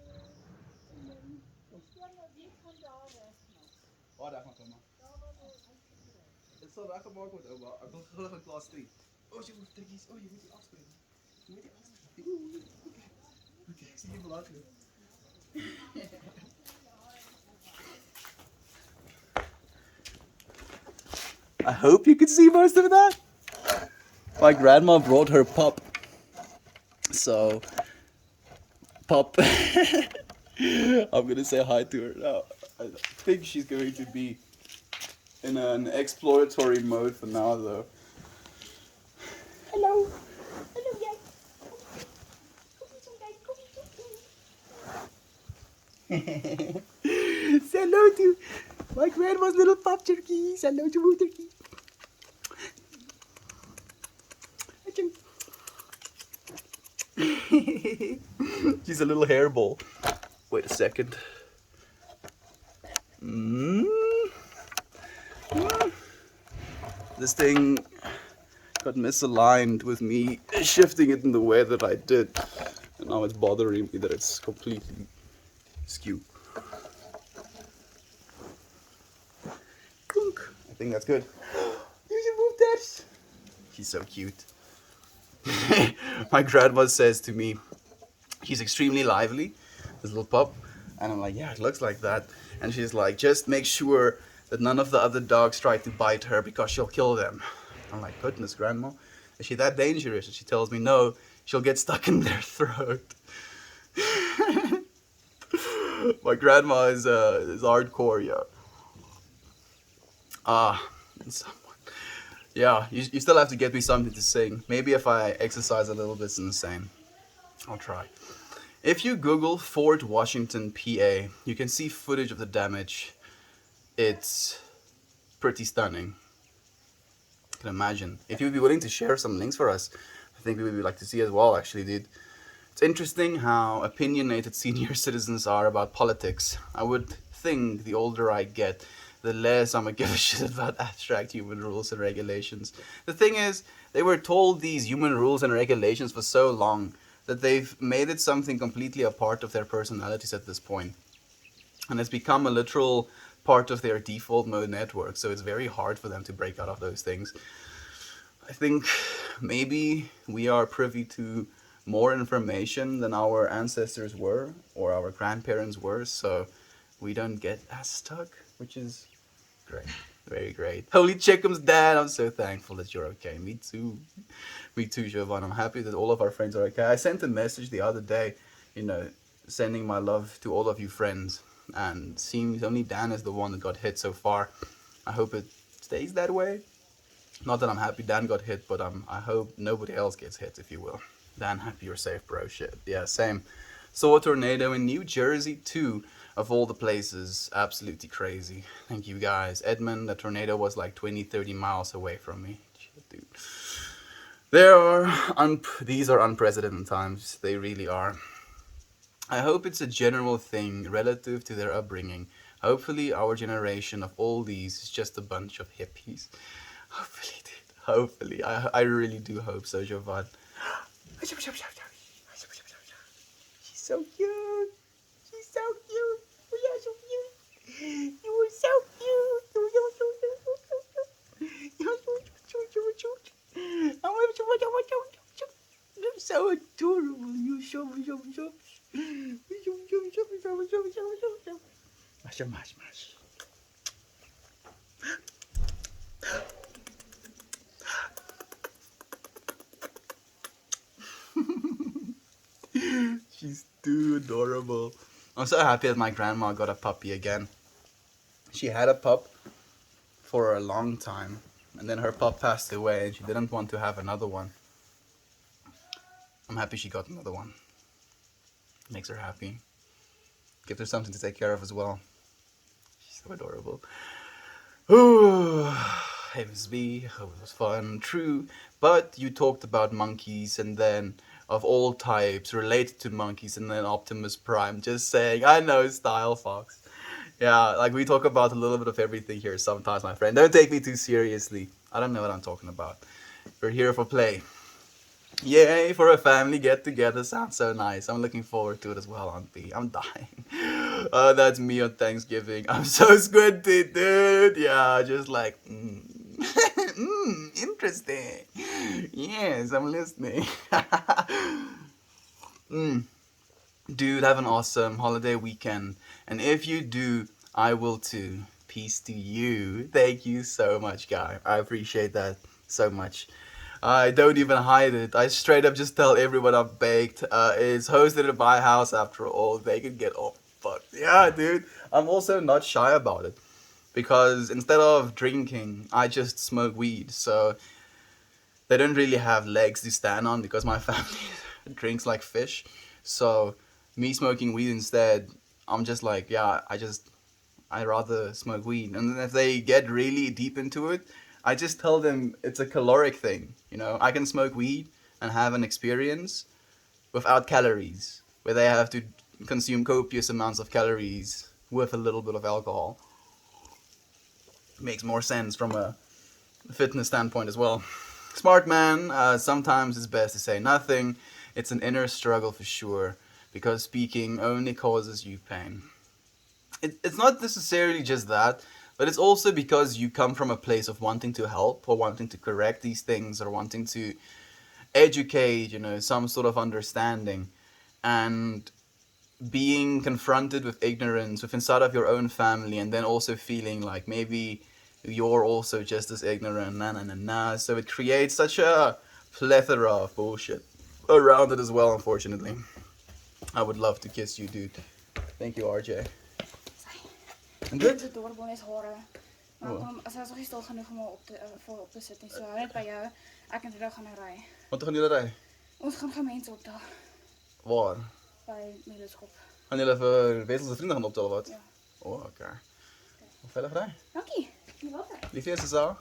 Ja, maar wie gaan daar regmaak? Waar reg maak, oma? Daar waar hy uitgetrek. Dit sal reggemaak word, oma. Ek wil gelukkig in klas 3. Oh, jy moet trikkies. Oh, jy moet die afspring. Jy moet die afspring. Okay, ek sien jy belangrik. I hope you could see most of that. My grandma brought her pup. So, pup. I'm gonna say hi to her now. I think she's going to be in an exploratory mode for now, though. Hello. Hallo jy. Say hello to my grandma's little pup turkeys. Hello to my turkey. She's a little hairball. Wait a second. This thing got misaligned with me shifting it in the way that I did. And now it's bothering me that it's completely skew. I think that's good. You should move that. She's so cute. My grandma says to me, she's extremely lively, this little pup. And I'm like, yeah, it looks like that. And she's like, just make sure that none of the other dogs try to bite her because she'll kill them. I'm like, goodness, grandma, is she that dangerous? And she tells me, no, she'll get stuck in their throat. My grandma is hardcore, yeah. Yeah, you still have to get me something to sing. Maybe if I exercise a little bit, it's insane. I'll try. If you Google Fort Washington, PA, you can see footage of the damage. it's pretty stunning. I can imagine. If you'd be willing to share some links for us, I think we would like to see as well, actually, dude. It's interesting how opinionated senior citizens are about politics. I would think the older I get, the less I'm gonna give a shit about abstract human rules and regulations. The thing is, they were told these human rules and regulations for so long that they've made it something completely a part of their personalities at this point. And it's become a literal part of their default mode network, so it's very hard for them to break out of those things. I think maybe we are privy to more information than our ancestors were or our grandparents were, so we don't get as stuck, which is great. Very great. Holy Chickums, Dad, I'm so thankful that you're okay. Me too. Me too, Jovan. I'm happy that all of our friends are okay. I sent a message the other day, sending my love to all of you friends, and seems only Dan is the one that got hit so far. I hope it stays that way. Not that I'm happy Dan got hit, but I hope nobody else gets hit, if you will. Dan, happy you're safe, bro. Shit. Yeah, same. Saw a tornado in New Jersey, too, of all the places. Absolutely crazy. Thank you, guys. Edmund, the tornado was like 20, 30 miles away from me. Shit, dude. These are unprecedented times. They really are. I hope it's a general thing relative to their upbringing. Hopefully, our generation of all these is just a bunch of hippies. Hopefully, dude. Hopefully. I really do hope so, Jovan. She's so cute. She's so cute. We are so cute. You are so cute. You're so cute. You're so adorable. You're so. Mash. She's too adorable. I'm so happy that my grandma got a puppy again. She had a pup for a long time, and then her pup passed away, and she didn't want to have another one. I'm happy she got another one. Makes her happy. Gives her something to take care of as well. She's so adorable. Ooh, MSB, hope it was fun. True, but you talked about monkeys and then of all types related to monkeys and then Optimus Prime. Just saying, I know, Style Fox. Yeah, like we talk about a little bit of everything here sometimes, my friend. Don't take me too seriously. I don't know what I'm talking about. We're here for play. Yay, for a family get together. Sounds so nice. I'm looking forward to it as well, Auntie. I'm dying. Oh, that's me on Thanksgiving. I'm so squinty, dude. Yeah, just like, interesting. Yes, I'm listening. Dude, have an awesome holiday weekend. And if you do, I will too. Peace to you. Thank you so much, guy. I appreciate that so much. I don't even hide it. I straight up just tell everyone I'm baked. It's hosted at my house after all. They can get off. But yeah, dude. I'm also not shy about it. Because instead of drinking, I just smoke weed. So they don't really have legs to stand on because my family drinks like fish. So me smoking weed instead, I'm just like, yeah, I rather smoke weed. And then if they get really deep into it, I just tell them it's a caloric thing. I can smoke weed and have an experience without calories, where they have to consume copious amounts of calories with a little bit of alcohol. Makes more sense from a fitness standpoint as well. Smart man, sometimes it's best to say nothing. It's an inner struggle for sure, because speaking only causes you pain. It's not necessarily just that, but it's also because you come from a place of wanting to help or wanting to correct these things or wanting to educate, some sort of understanding. And being confronted with ignorance within inside of your own family, and then also feeling like maybe you're also just as ignorant, so it creates such a plethora of bullshit around it as well, unfortunately. I would love to kiss you, dude. Thank you, RJ. I'm good. Het adorable in his hare. Maar as hy is nog nie stil genoeg om op te sit nie. So hy net by jou. Ek en Rita gaan nou ry. Wat gaan julle ry? Ons gaan mense optel Waar? by Meloskop. Gaan julle vir Wessels se vriende gaan optel wat? Ja. Oh, okay. Veilig vry. Dankie. Jy wel vry. Liefie is zo.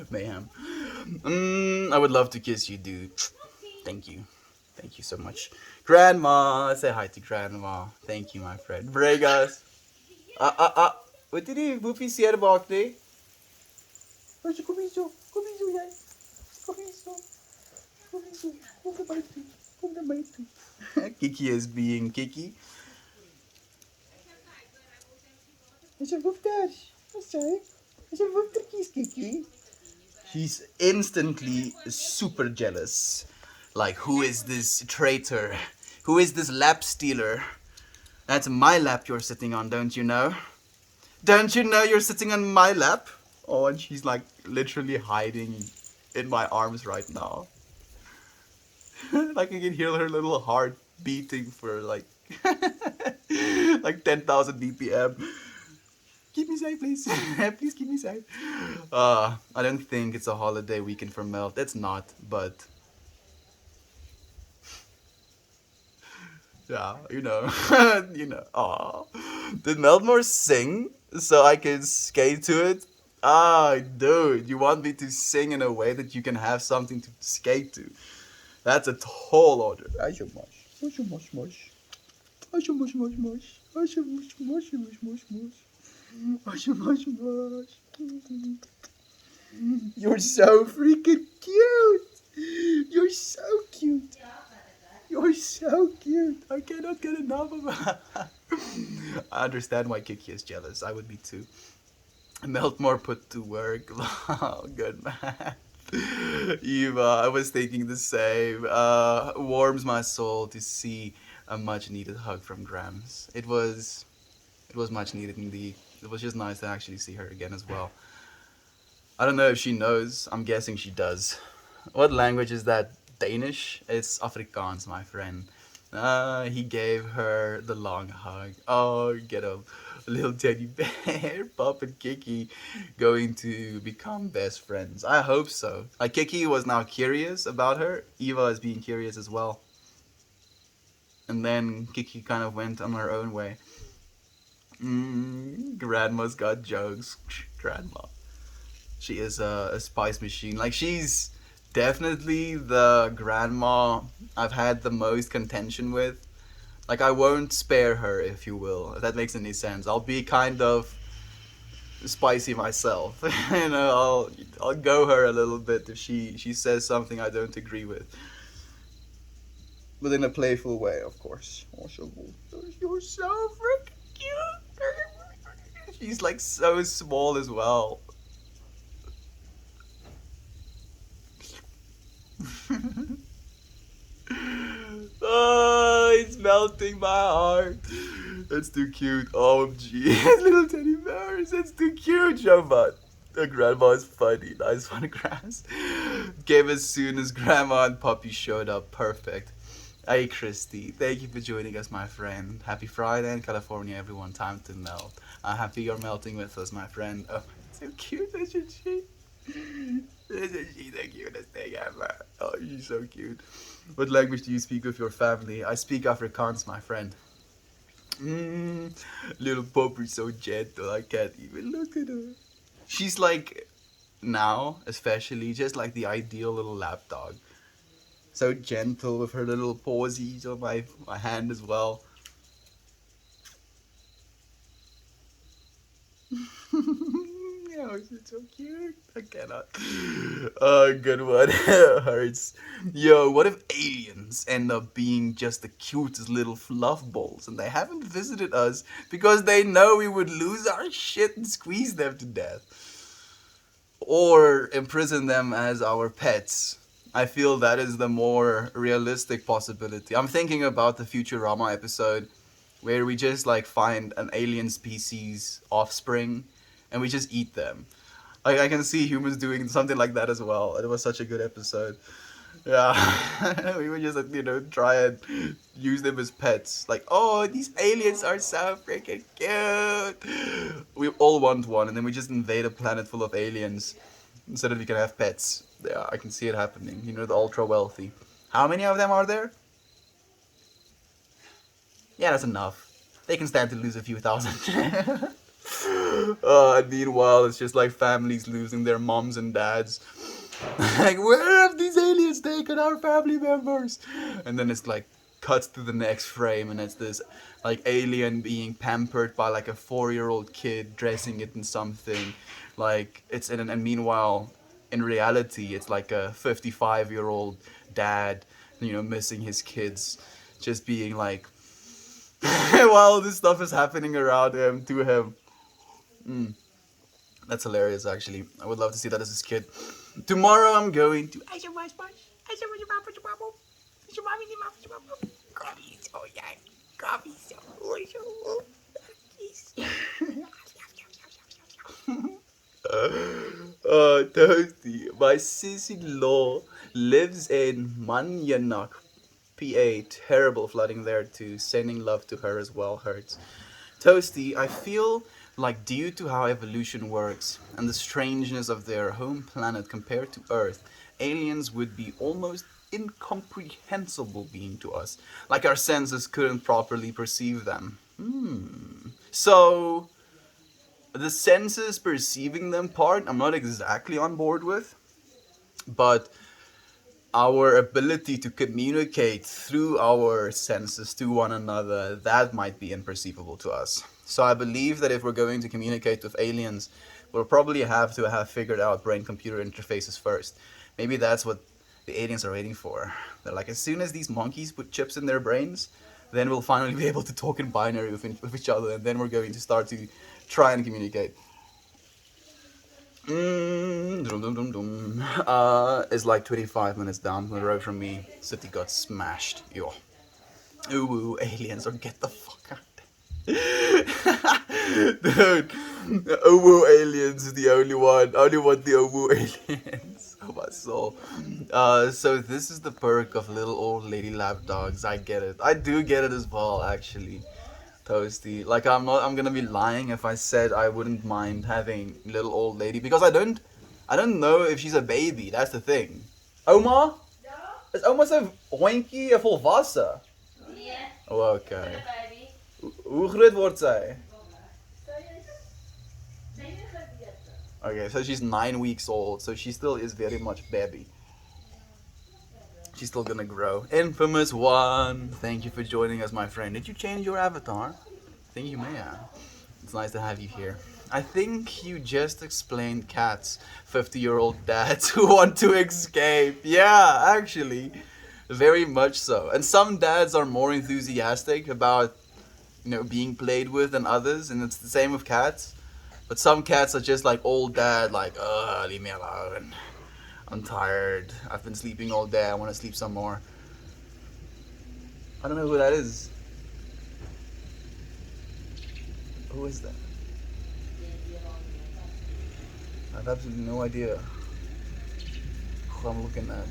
Mayhem. I would love to kiss you, dude. Thank you. Thank you so much. Grandma. Say hi to Grandma. Thank you, my friend. Bregas. Wat did die boepie seer maak, nee? Kom hier zo, jij. Kom hier zo. Kom naar mij toe. Kom naar mij toe. Kiki is being Kiki. Is een woefders. Wat zei? Is een woefdertjes, Kiki. She's instantly super jealous. Like, who is this traitor? Who is this lap stealer? That's my lap you're sitting on, don't you know? Don't you know you're sitting on my lap? Oh, and she's like literally hiding in my arms right now. Like I can hear her little heart beating for like like 10,000 BPM. Keep me safe, please. Please keep me safe. I don't think it's a holiday weekend for Melt. It's not, but yeah, you know, you know. Aw, did Meltmore sing so I can skate to it? Ah, dude, you want me to sing in a way that you can have something to skate to? That's a tall order. I should mush. I should mush mush. I should mush mush mush. I should mush mush mush mush mush. I should mush mush. You're so freaking cute. You're so cute. You're so cute. I cannot get enough of her. I understand why Kiki is jealous. I would be too. Meltmore put to work. Oh, good man. Eva, I was thinking the same. Warms my soul to see a much needed hug from Grams. It was much needed indeed. It was just nice to actually see her again as well. I don't know if she knows. I'm guessing she does. What language is that? Danish? It's Afrikaans, my friend. He gave her the long hug. Oh, get a little teddy bear. Pop and Kiki going to become best friends. I hope so. Like, Kiki was now curious about her. Eva is being curious as well. And then Kiki kind of went on her own way. Grandma's got jokes. Grandma. She is a spice machine. Like, she's definitely the grandma I've had the most contention with. Like, I won't spare her, if you will, if that makes any sense. I'll be kind of spicy myself. You know, I'll go her a little bit if she says something I don't agree with. But in a playful way, of course. Also, you're so freaking cute. She's like so small as well. Oh, it's melting my heart. That's too cute. OMG. Little teddy bears. It's too cute, Jumbo. The grandma is funny. Nice one, Grass. Came as soon as Grandma and Puppy showed up. Perfect. Hey, Christy. Thank you for joining us, my friend. Happy Friday in California, everyone. Time to melt. I'm happy you're melting with us, my friend. Oh, so cute, isn't she? Isn't she the cutest thing ever? Oh, she's so cute. What language do you speak with your family? I speak Afrikaans, my friend. Little Poppy's so gentle, I can't even look at her. She's like, now, especially, just like the ideal little lap dog. So gentle with her little pawsies on my hand as well. Oh, it's so cute. I cannot. Oh, good one. Hurts. Yo, what if aliens end up being just the cutest little fluff balls and they haven't visited us because they know we would lose our shit and squeeze them to death? Or imprison them as our pets. I feel that is the more realistic possibility. I'm thinking about the Futurama episode where we just like find an alien species offspring and we just eat them. Like, I can see humans doing something like that as well. It was such a good episode. Yeah, we would just, you know, try and use them as pets. Like, oh, these aliens are so freaking cute. We all want one, and then we just invade a planet full of aliens so that we can have pets. Yeah, I can see it happening. You know, the ultra wealthy. How many of them are there? Yeah, that's enough. they can stand to lose a few thousand. And meanwhile, it's just like families losing their moms and dads. Like, where have these aliens taken our family members? And then it's like cuts to the next frame, and it's this like alien being pampered by like a 4-year-old kid, dressing it in something. Like it's in, and meanwhile, in reality, it's like a 55-year-old dad, missing his kids, just being like, while this stuff is happening around him, to him. That's hilarious, actually. I would love to see that as a kid. Tomorrow I'm going to. Toasty. My sis-in-law lives in Manyanak, PA. Terrible flooding there too. Sending love to her as well hurts. Toasty, I feel like due to how evolution works and the strangeness of their home planet compared to Earth, aliens would be almost incomprehensible being to us. Like our senses couldn't properly perceive them. So, the senses perceiving them part, I'm not exactly on board with, but our ability to communicate through our senses to one another, that might be imperceivable to us. So I believe that if we're going to communicate with aliens, we'll probably have to have figured out brain-computer interfaces first. Maybe that's what the aliens are waiting for. They're like, as soon as these monkeys put chips in their brains, then we'll finally be able to talk in binary with each other, and then we're going to start to try and communicate. It's like 25 minutes down the road from me. City got smashed. Yo. Ooh, aliens, or get the fuck out. Dude, Owu aliens is the only one. I only want the Owu aliens. Oh my soul. So this is the perk of little old lady lap dogs. I get it. I do get it as well, actually. Toasty. Like I'm gonna be lying if I said I wouldn't mind having little old lady, because I don't know if she's a baby. That's the thing. Oma? Is Oma so hondjie 'n volwasse? Nee. Oh, okay. Dis 'n baby. Hoe groot word sy? Sy is gewete. Okay, so she's 9 weeks old, so she still is very much baby. She's still gonna grow. Infamous one, thank you for joining us, my friend. Did you change your avatar? I think you may have. It's nice to have you here. I think you just explained cats, 50-year-old dads who want to escape. Yeah, actually, very much so. And some dads are more enthusiastic about, being played with than others, and it's the same with cats. But some cats are just like old dad, like, leave me alone. I'm tired. I've been sleeping all day. I want to sleep some more. I don't know who that is. Who is that? I have absolutely no idea who I'm looking at.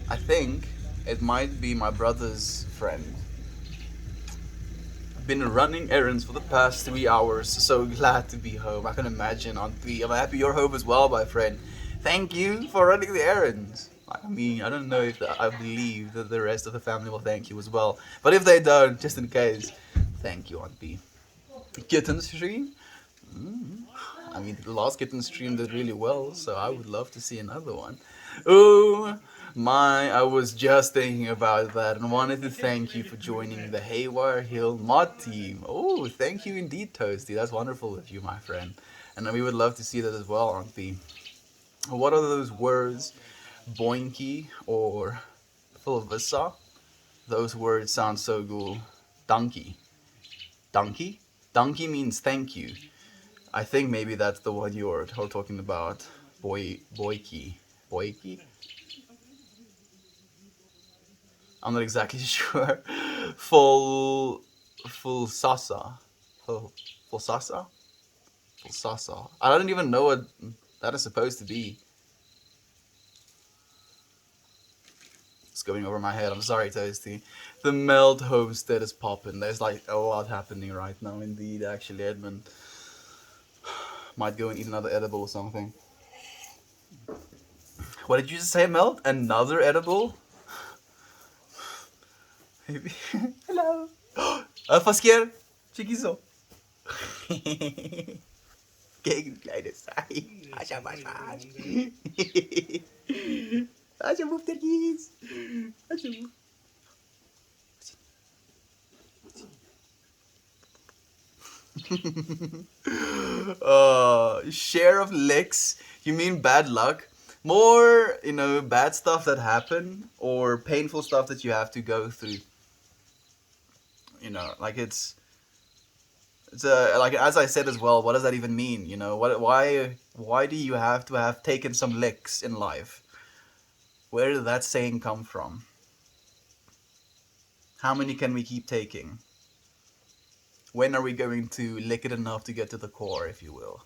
I think it might be my brother's friend. Been running errands for the past 3 hours. So glad to be home. I can imagine, Auntie. I'm happy you're home as well, my friend. Thank you for running the errands. I mean, I don't know if I believe that the rest of the family will thank you as well. But if they don't, just in case, thank you, Auntie. Kitten stream? I mean, the last kitten stream did really well, so I would love to see another one. Oh my, I was just thinking about that and wanted to thank you for joining the Haywire Hill mod team. Oh, thank you indeed, Toasty. That's wonderful of you, my friend. And we would love to see that as well, Auntie. What are those words? Boinky or Fulvissa? Those words sound so cool. Donkey. Donkey? Donkey means thank you. I think maybe that's the one you're talking about. Boyki. Boyki? I'm not exactly sure. Full sasa. Full sasa? Full sasa. I don't even know what that is supposed to be. It's going over my head. I'm sorry, Toasty. The Meld homestead is popping. There's like a lot happening right now, indeed. Actually, Edmund might go and eat another edible or something. What did you just say, Melt? Another edible? Maybe. Hello. Vaskeer. Chickie zo. Kijk, die kleine saai. Asja, was. Asja, moeftertjes. Asja, moef. Share of licks. You mean bad luck? More, bad stuff that happen or painful stuff that you have to go through. Like it's like, as I said as well, what does that even mean? Why do you have to have taken some licks in life? Where did that saying come from? How many can we keep taking? When are we going to lick it enough to get to the core, if you will?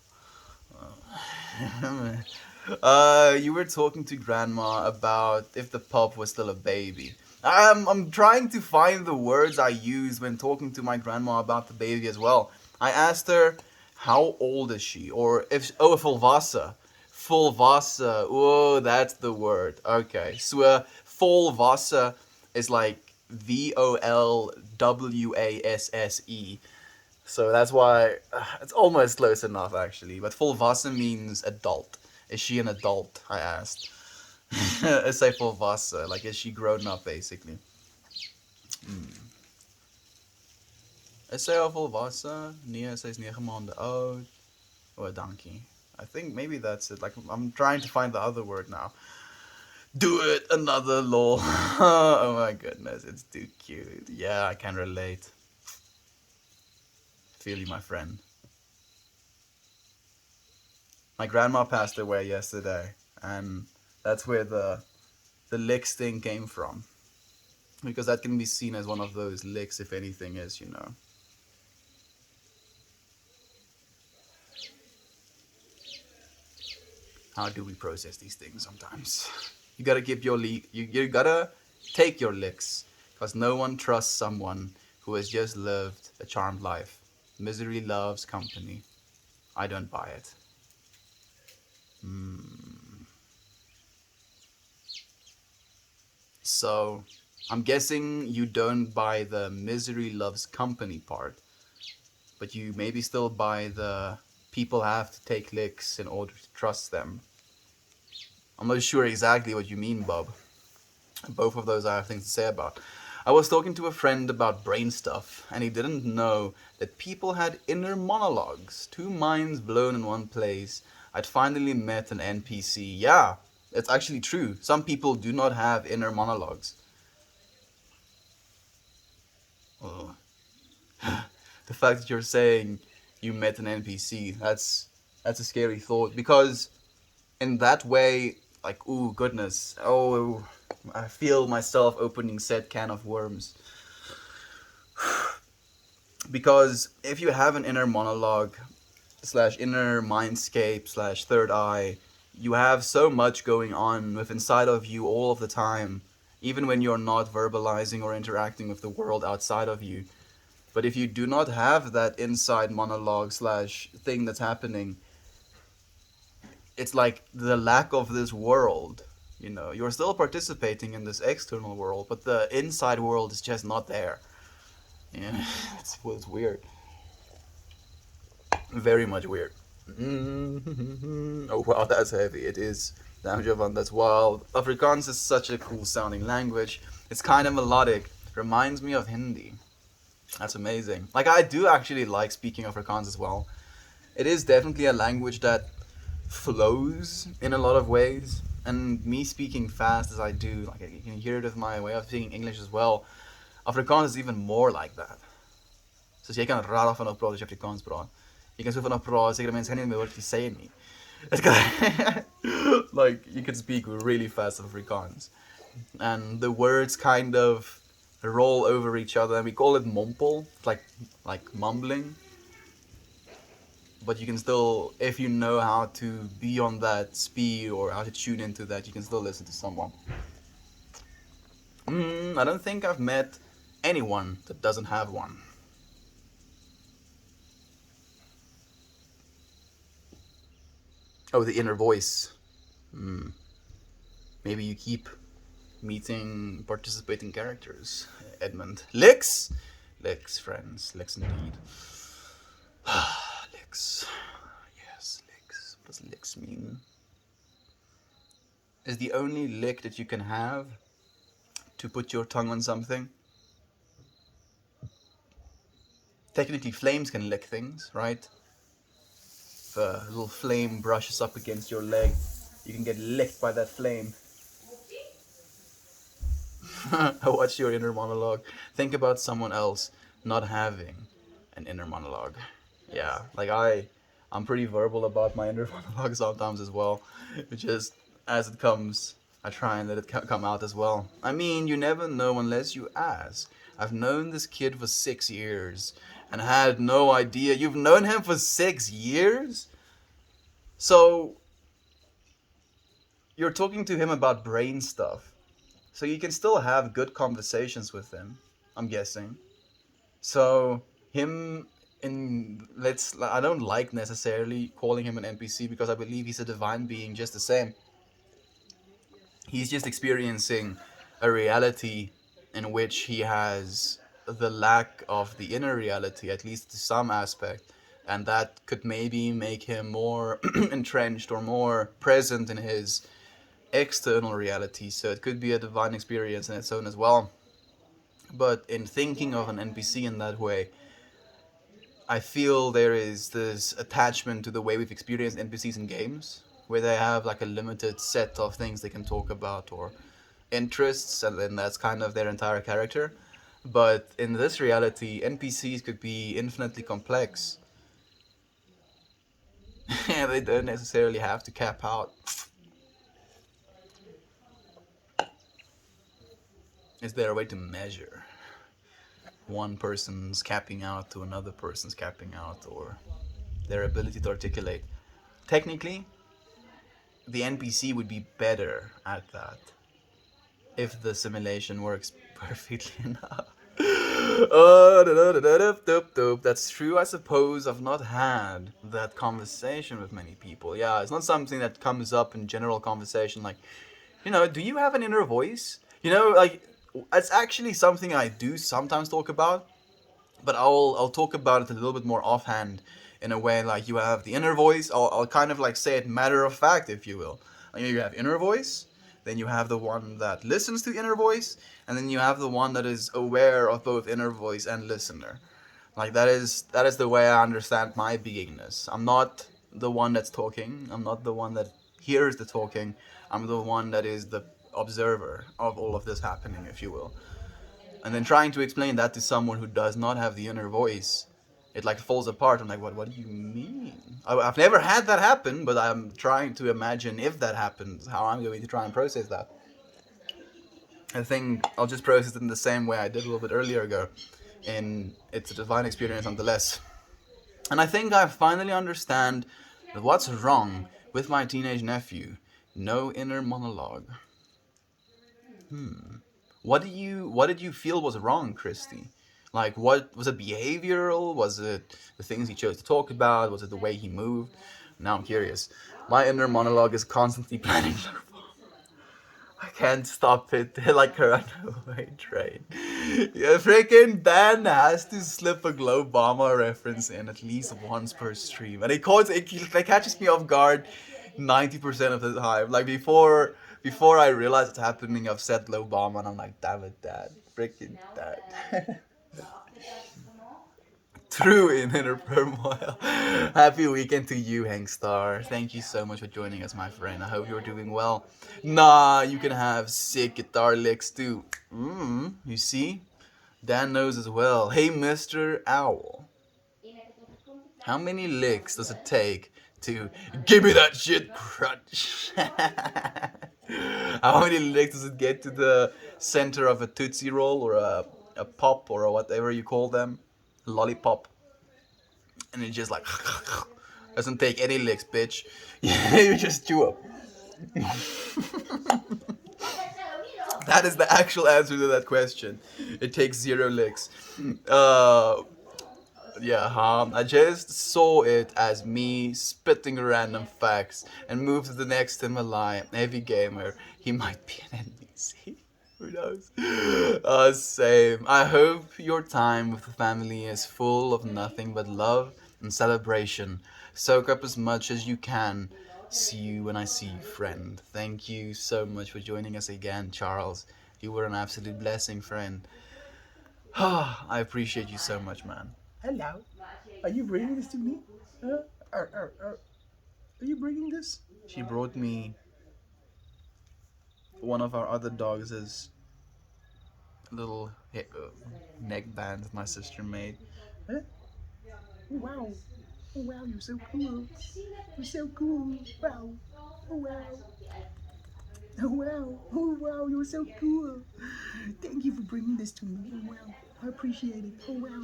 You were talking to Grandma about if the pup was still a baby. I'm trying to find the words I use when talking to my grandma about the baby as well. I asked her, how old is she? Or volwassen. Volwassen. Oh, that's the word. Okay. So volwassen is like VOLWASSE. So that's why it's almost close enough, actually. But volwassen means adult. Is she an adult? I asked. I say volwassen, like is she grown up, basically? Is sy al volwassen? Nee, sy is 9 maande oud. Oh, dankie. I think maybe that's it. Like, I'm trying to find the other word now. Do it, another lol. Oh my goodness, it's too cute. Yeah, I can relate. Feel you, my friend. My grandma passed away yesterday, and that's where the licks thing came from. Because that can be seen as one of those licks, if anything is, How do we process these things sometimes? You gotta give you gotta take your licks, because no one trusts someone who has just lived a charmed life. Misery loves company. I don't buy it. So, I'm guessing you don't buy the misery loves company part, but you maybe still buy the people have to take licks in order to trust them. I'm not sure exactly what you mean, Bob. Both of those I have things to say about. I was talking to a friend about brain stuff, and he didn't know that people had inner monologues, 2 minds blown in one place. I'd finally met an NPC. Yeah, it's actually true. Some people do not have inner monologues. Oh. The fact that you're saying you met an NPC, that's a scary thought, because in that way, like, ooh, goodness, oh, I feel myself opening said can of worms. Because if you have an inner monologue slash inner mindscape slash third eye, you have so much going on with inside of you all of the time, even when you're not verbalizing or interacting with the world outside of you. But if you do not have that inside monologue slash thing that's happening, it's like the lack of this world. You're still participating in this external world, but the inside world is just not there. Yeah, it's weird. Very much weird. Oh wow, that's heavy. It is. Damn, Jovan, that's wild. Afrikaans is such a cool sounding language. It's kind of melodic. Reminds me of Hindi. That's amazing. Like, I do actually like speaking Afrikaans as well. It is definitely a language that flows in a lot of ways. And me speaking fast as I do, like, you can hear it with my way of speaking English as well. Afrikaans is even more like that. So jy kan raar vanaf praat as jy Afrikaans praat. Jy kan so vanaf praat, sekere mense kan nie meer wat jy sê nie. Like, you can speak really fast Afrikaans. And the words kind of roll over each other, and we call it mompel, like mumbling. But you can still, if you know how to be on that speed or how to tune into that, you can still listen to someone. I don't think I've met anyone that doesn't have one. Oh, the inner voice. maybe you keep meeting participating characters. Edmund. Licks? Licks, friends. Licks indeed. Licks. Yes, licks. What does licks mean? Is the only lick that you can have to put your tongue on something? Technically, flames can lick things, right? If a little flame brushes up against your leg, you can get licked by that flame. What's your inner monologue? Think about someone else not having an inner monologue. Yeah, like I'm pretty verbal about my inner monologue sometimes as well. Just as it comes, I try and let it come out as well. I mean, you never know unless you ask. I've known this kid for 6 years and had no idea. You've known him for 6 years? So you're talking to him about brain stuff. So you can still have good conversations with him, I'm guessing. So him I don't like necessarily calling him an NPC because I believe he's a divine being just the same. He's just experiencing a reality in which he has the lack of the inner reality, at least to some aspect, and that could maybe make him more entrenched or more present in his external reality. So it could be a divine experience in its own as well. But in thinking of an NPC in that way, I feel there is this attachment to the way we've experienced NPCs in games, where they have like a limited set of things they can talk about or interests, and then that's kind of their entire character. But in this reality, NPCs could be infinitely complex. They don't necessarily have to cap out. Is there a way to measure one person's capping out to another person's capping out, or their ability to articulate? Technically, the NPC would be better at that if the simulation works perfectly enough. That's true, I suppose. I've not had that conversation with many people. Yeah, it's not something that comes up in general conversation, like, do you have an inner voice? Like, it's actually something I do sometimes talk about, but I'll talk about it a little bit more offhand, in a way like you have the inner voice. I'll kind of like say it matter of fact, if you will. Like, you have inner voice, then you have the one that listens to inner voice, and then you have the one that is aware of both inner voice and listener. Like, that is the way I understand my beingness. I'm not the one that's talking. I'm not the one that hears the talking. I'm the one that is the observer of all of this happening, if you will. And then trying to explain that to someone who does not have the inner voice, it like falls apart. I'm like, what do you mean? I've never had that happen, but I'm trying to imagine if that happens, how I'm going to try and process that. I think I'll just process it in the same way I did a little bit earlier ago. And it's a divine experience nonetheless. And I think I finally understand that what's wrong with my teenage nephew. No inner monologue. What did you feel was wrong, Christy? Like, what was it? Behavioral? Was it the things he chose to talk about? Was it the way he moved? Now I'm curious. My inner monologue is constantly planning. I can't stop it. Like a runaway train. Yeah, freaking Dan has to slip a Globama reference in at least once per stream, and it catches me off guard 90% of the time. Like, before I realize it's happening, I've said Globama, and I'm like, damn it, Dad, freaking Dad. True in inner turmoil. Happy weekend to you, Hangstar. Thank you so much for joining us, my friend. I hope you're doing well. Nah, you can have sick guitar licks too. You see? Dan knows as well. Hey, Mr. Owl. How many licks does it take to give me that shit crunch? How many licks does it get to the center of a Tootsie Roll or a pop or whatever you call them? Lollipop. And it just like doesn't take any licks, bitch. You just chew up. That is the actual answer to that question. It takes 0 licks. Yeah, I just saw it as me spitting random facts and moved to the next in my line. Heavy gamer, he might be an NPC. Who knows? Same. I hope your time with the family is full of nothing but love and celebration. Soak up as much as you can. See you when I see you, friend. Thank you so much for joining us again, Charles. You were an absolute blessing, friend. I appreciate you so much, man. Hello. Are you bringing this to me? Are you bringing this? She brought me one of our other dogs' little neck bands my sister made. Huh? Oh, wow. Oh, wow, you're so cool. You're so cool. Wow. Oh, wow. Oh, wow. Oh, wow, you're so cool. Thank you for bringing this to me. Oh, wow. I appreciate it. Oh, wow.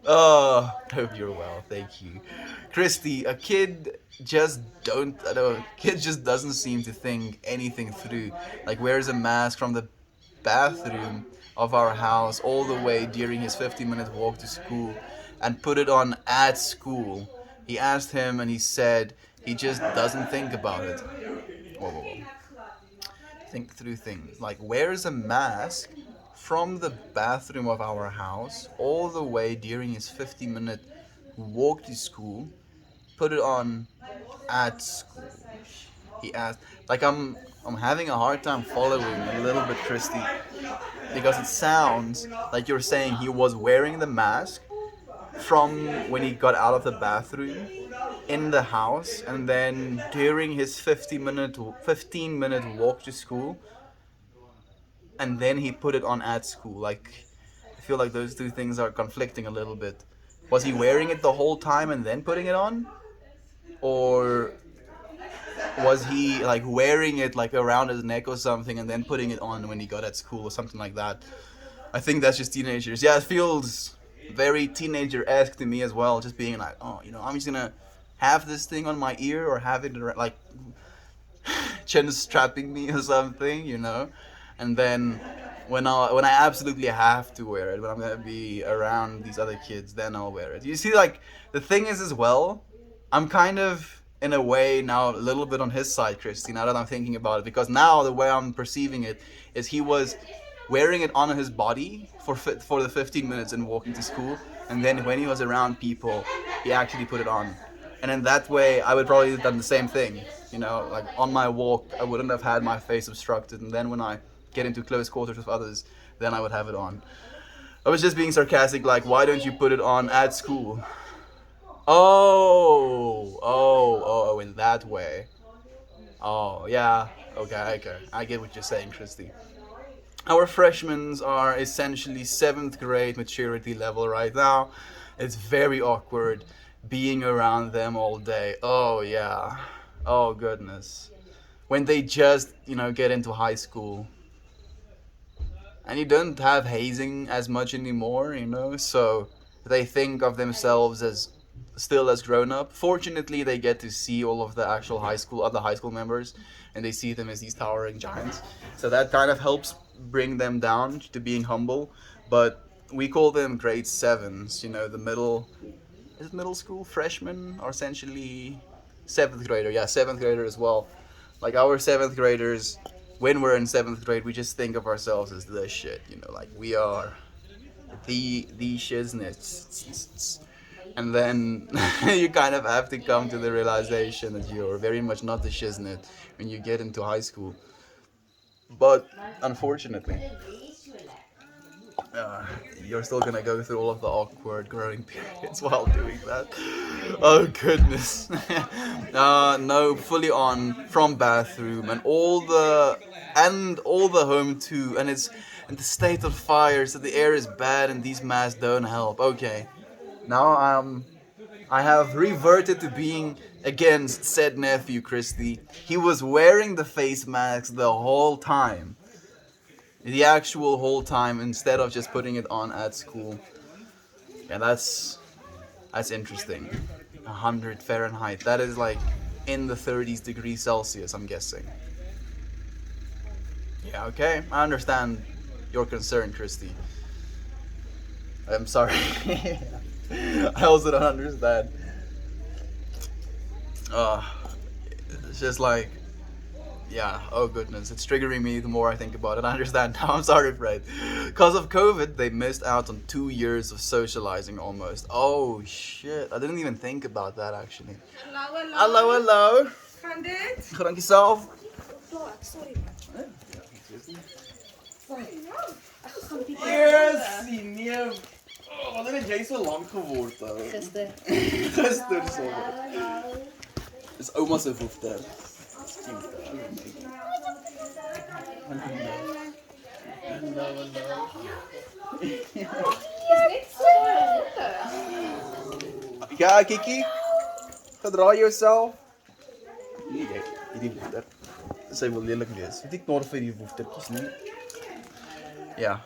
Oh, hope you're well. Thank you. Christy, a kid just don't, I don't know, kid just doesn't seem to think anything through. Like wears a mask from the bathroom of our house all the way during his 50-minute walk to school and put it on at school. He asked him and he said he just doesn't think about it. Whoa, whoa, whoa. Think through things. Like wears a mask from the bathroom of our house all the way during his 50-minute walk to school, put it on at school. He asked, like I'm having a hard time following a little bit, Christy, because it sounds like you're saying he was wearing the mask from when he got out of the bathroom in the house, and then during his 15-minute walk to school, and then he put it on at school. Like I feel like those two things are conflicting a little bit. Was he wearing it the whole time and then putting it on, or was he like wearing it like around his neck or something and then putting it on when he got at school or something like that? I think that's just teenagers. Yeah, it feels very teenager-esque to me as well. Just being like, oh, I'm just gonna have this thing on my ear or have it like chin strapping me or something. And then when I absolutely have to wear it, when I'm gonna be around these other kids, then I'll wear it. You see, like the thing is as well, I'm kind of in a way now a little bit on his side, Christy. Now that I'm thinking about it, because now the way I'm perceiving it is he was wearing it on his body for the 15 minutes and walking to school, and then when he was around people, he actually put it on. And in that way, I would probably have done the same thing. Like on my walk, I wouldn't have had my face obstructed, and then when I get into close quarters with others, then I would have it on. I was just being sarcastic, like, why don't you put it on at school? Oh, in that way. Oh, yeah. Okay. I get what you're saying, Christy. Our freshmen are essentially 7th grade maturity level right now. It's very awkward being around them all day. Oh, yeah. Oh, goodness. When they just, get into high school. And you don't have hazing as much anymore, so they think of themselves as still as grown up. Fortunately, they get to see all of the actual other high school members, and they see them as these towering giants. So that kind of helps bring them down to being humble. But we call them grade sevens, the middle school freshmen are essentially 7th grader. Yeah, 7th grader as well. Like our 7th graders, when we're in 7th grade, we just think of ourselves as the shit. Like we are the shiznits. And then you kind of have to come to the realization that you're very much not the shiznit when you get into high school. But unfortunately, uh, you're still gonna go through all of the awkward growing periods while doing that. Oh goodness. No, fully on from bathroom and all the home too, and it's in the state of fire, so the air is bad and these masks don't help. Okay, now I have reverted to being against said nephew, Christy. He was wearing the face mask the whole time. The actual whole time instead of just putting it on at school. Yeah, that's interesting. 100 Fahrenheit. That is like in the 30s degrees Celsius, I'm guessing. Yeah, okay. I understand your concern, Christy. I'm sorry. I also don't understand. It's just like, yeah, oh goodness, it's triggering me the more I think about it. I understand now. I'm sorry, Fred. Because of COVID, they missed out on 2 years of socializing almost. Oh shit, I didn't even think about that actually. Hallo, hallo. Gaan dit? Goed, dank jezelf. Sorry man. Yes, nee. Oh, wanneer het jy so lank geword het? Gister. Gister sorry. Dis ouma se woefter. Ja, Kiki. Gedra jouself. Nee, hierdie woefter. Sy wil lelik wees. Weet nie knor vir die woeftertjies nie. Yeah.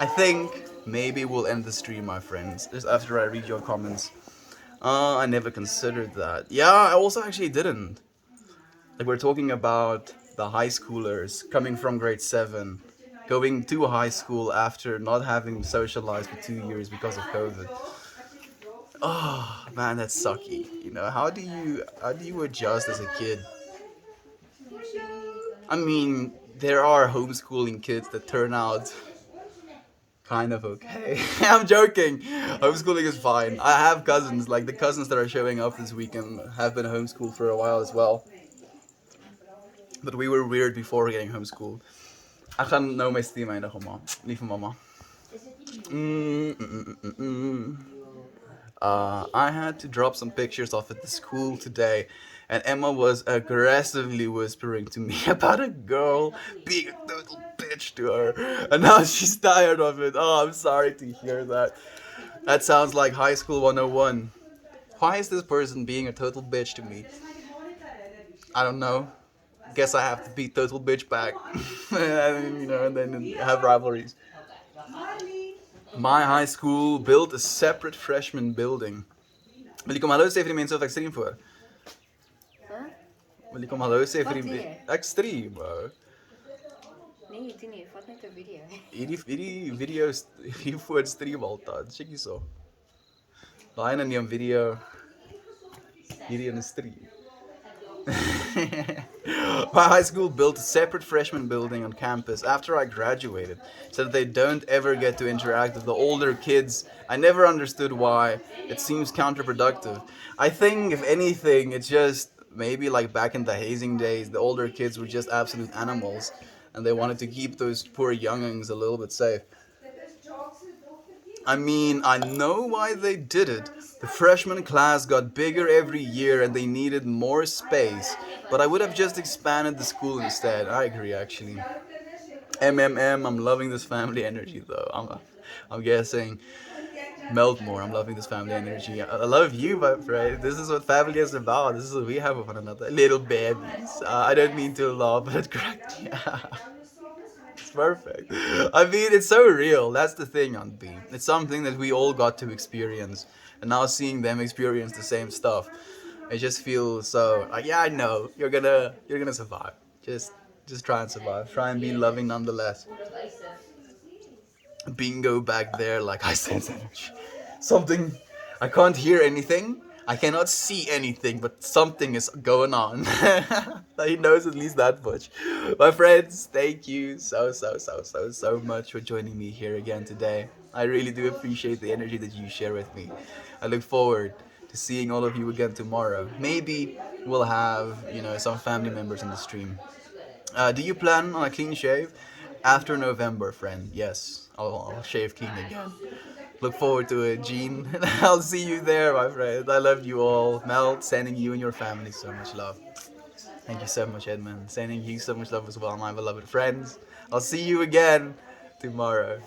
I think maybe we'll end the stream, my friends, just after I read your comments. I never considered that. Yeah, I also actually didn't. Like, we're talking about the high schoolers coming from grade 7, going to high school after not having socialized for 2 years because of COVID. Oh man, that's sucky. You know, how do you adjust as a kid? I mean, there are homeschooling kids that turn out kind of okay. I'm joking. Homeschooling is fine. I have cousins, like the cousins that are showing up this weekend have been homeschooled for a while as well. But we were weird before getting homeschooled. Ek gaan nou my stream eindig, mamma. Lieve mama. I had to drop some pictures off at the school today, and Emma was aggressively whispering to me about a girl being a total bitch to her, and now she's tired of it. Oh, I'm sorry to hear that. That sounds like high school 101. Why is this person being a total bitch to me? I don't know. Guess I have to be total bitch back. And, you know, and then have rivalries. My high school built a separate freshman building. Wil jy kom hallo sê vir die mense of ek stream voor? Wil jy kom hallo sê vir die ek stream, bro. Nee, dit nie, vat net 'n video. Hierdie video's hiervoor stream altyd. Check hierso. Daai en neem video hierdie in 'n stream. My high school built a separate freshman building on campus after I graduated so that they don't ever get to interact with the older kids. I never understood why. It seems counterproductive. I think, if anything, it's just maybe like back in the hazing days, the older kids were just absolute animals and they wanted to keep those poor youngins a little bit safe. I mean, I know why they did it. The freshman class got bigger every year and they needed more space. But I would have just expanded the school instead. I agree, actually. I'm loving this family energy, though. I'm guessing melt more. I'm loving this family energy. I love you, my friend. This is what family is about. This is what we have with one another. Little babies. I don't mean to laugh, but it cracked me up. It's perfect. I mean, it's so real. That's the thing on B. It's something that we all got to experience. And now seeing them experience the same stuff, it just feels so like, yeah, I know you're gonna survive. Just try and survive. Try and be loving nonetheless. Bingo back there, like I said, something. I can't hear anything. I cannot see anything, but something is going on. He knows at least that much. My friends, thank you so much for joining me here again today. I really do appreciate the energy that you share with me. I look forward to seeing all of you again tomorrow. Maybe we'll have, some family members in the stream. Do you plan on a clean shave? After November, friend. Yes, I'll shave clean again. Look forward to it, Jean. I'll see you there, my friend. I love you all. Mel, sending you and your family so much love. Thank you so much, Edmund. Sending you so much love as well, my beloved friends. I'll see you again tomorrow.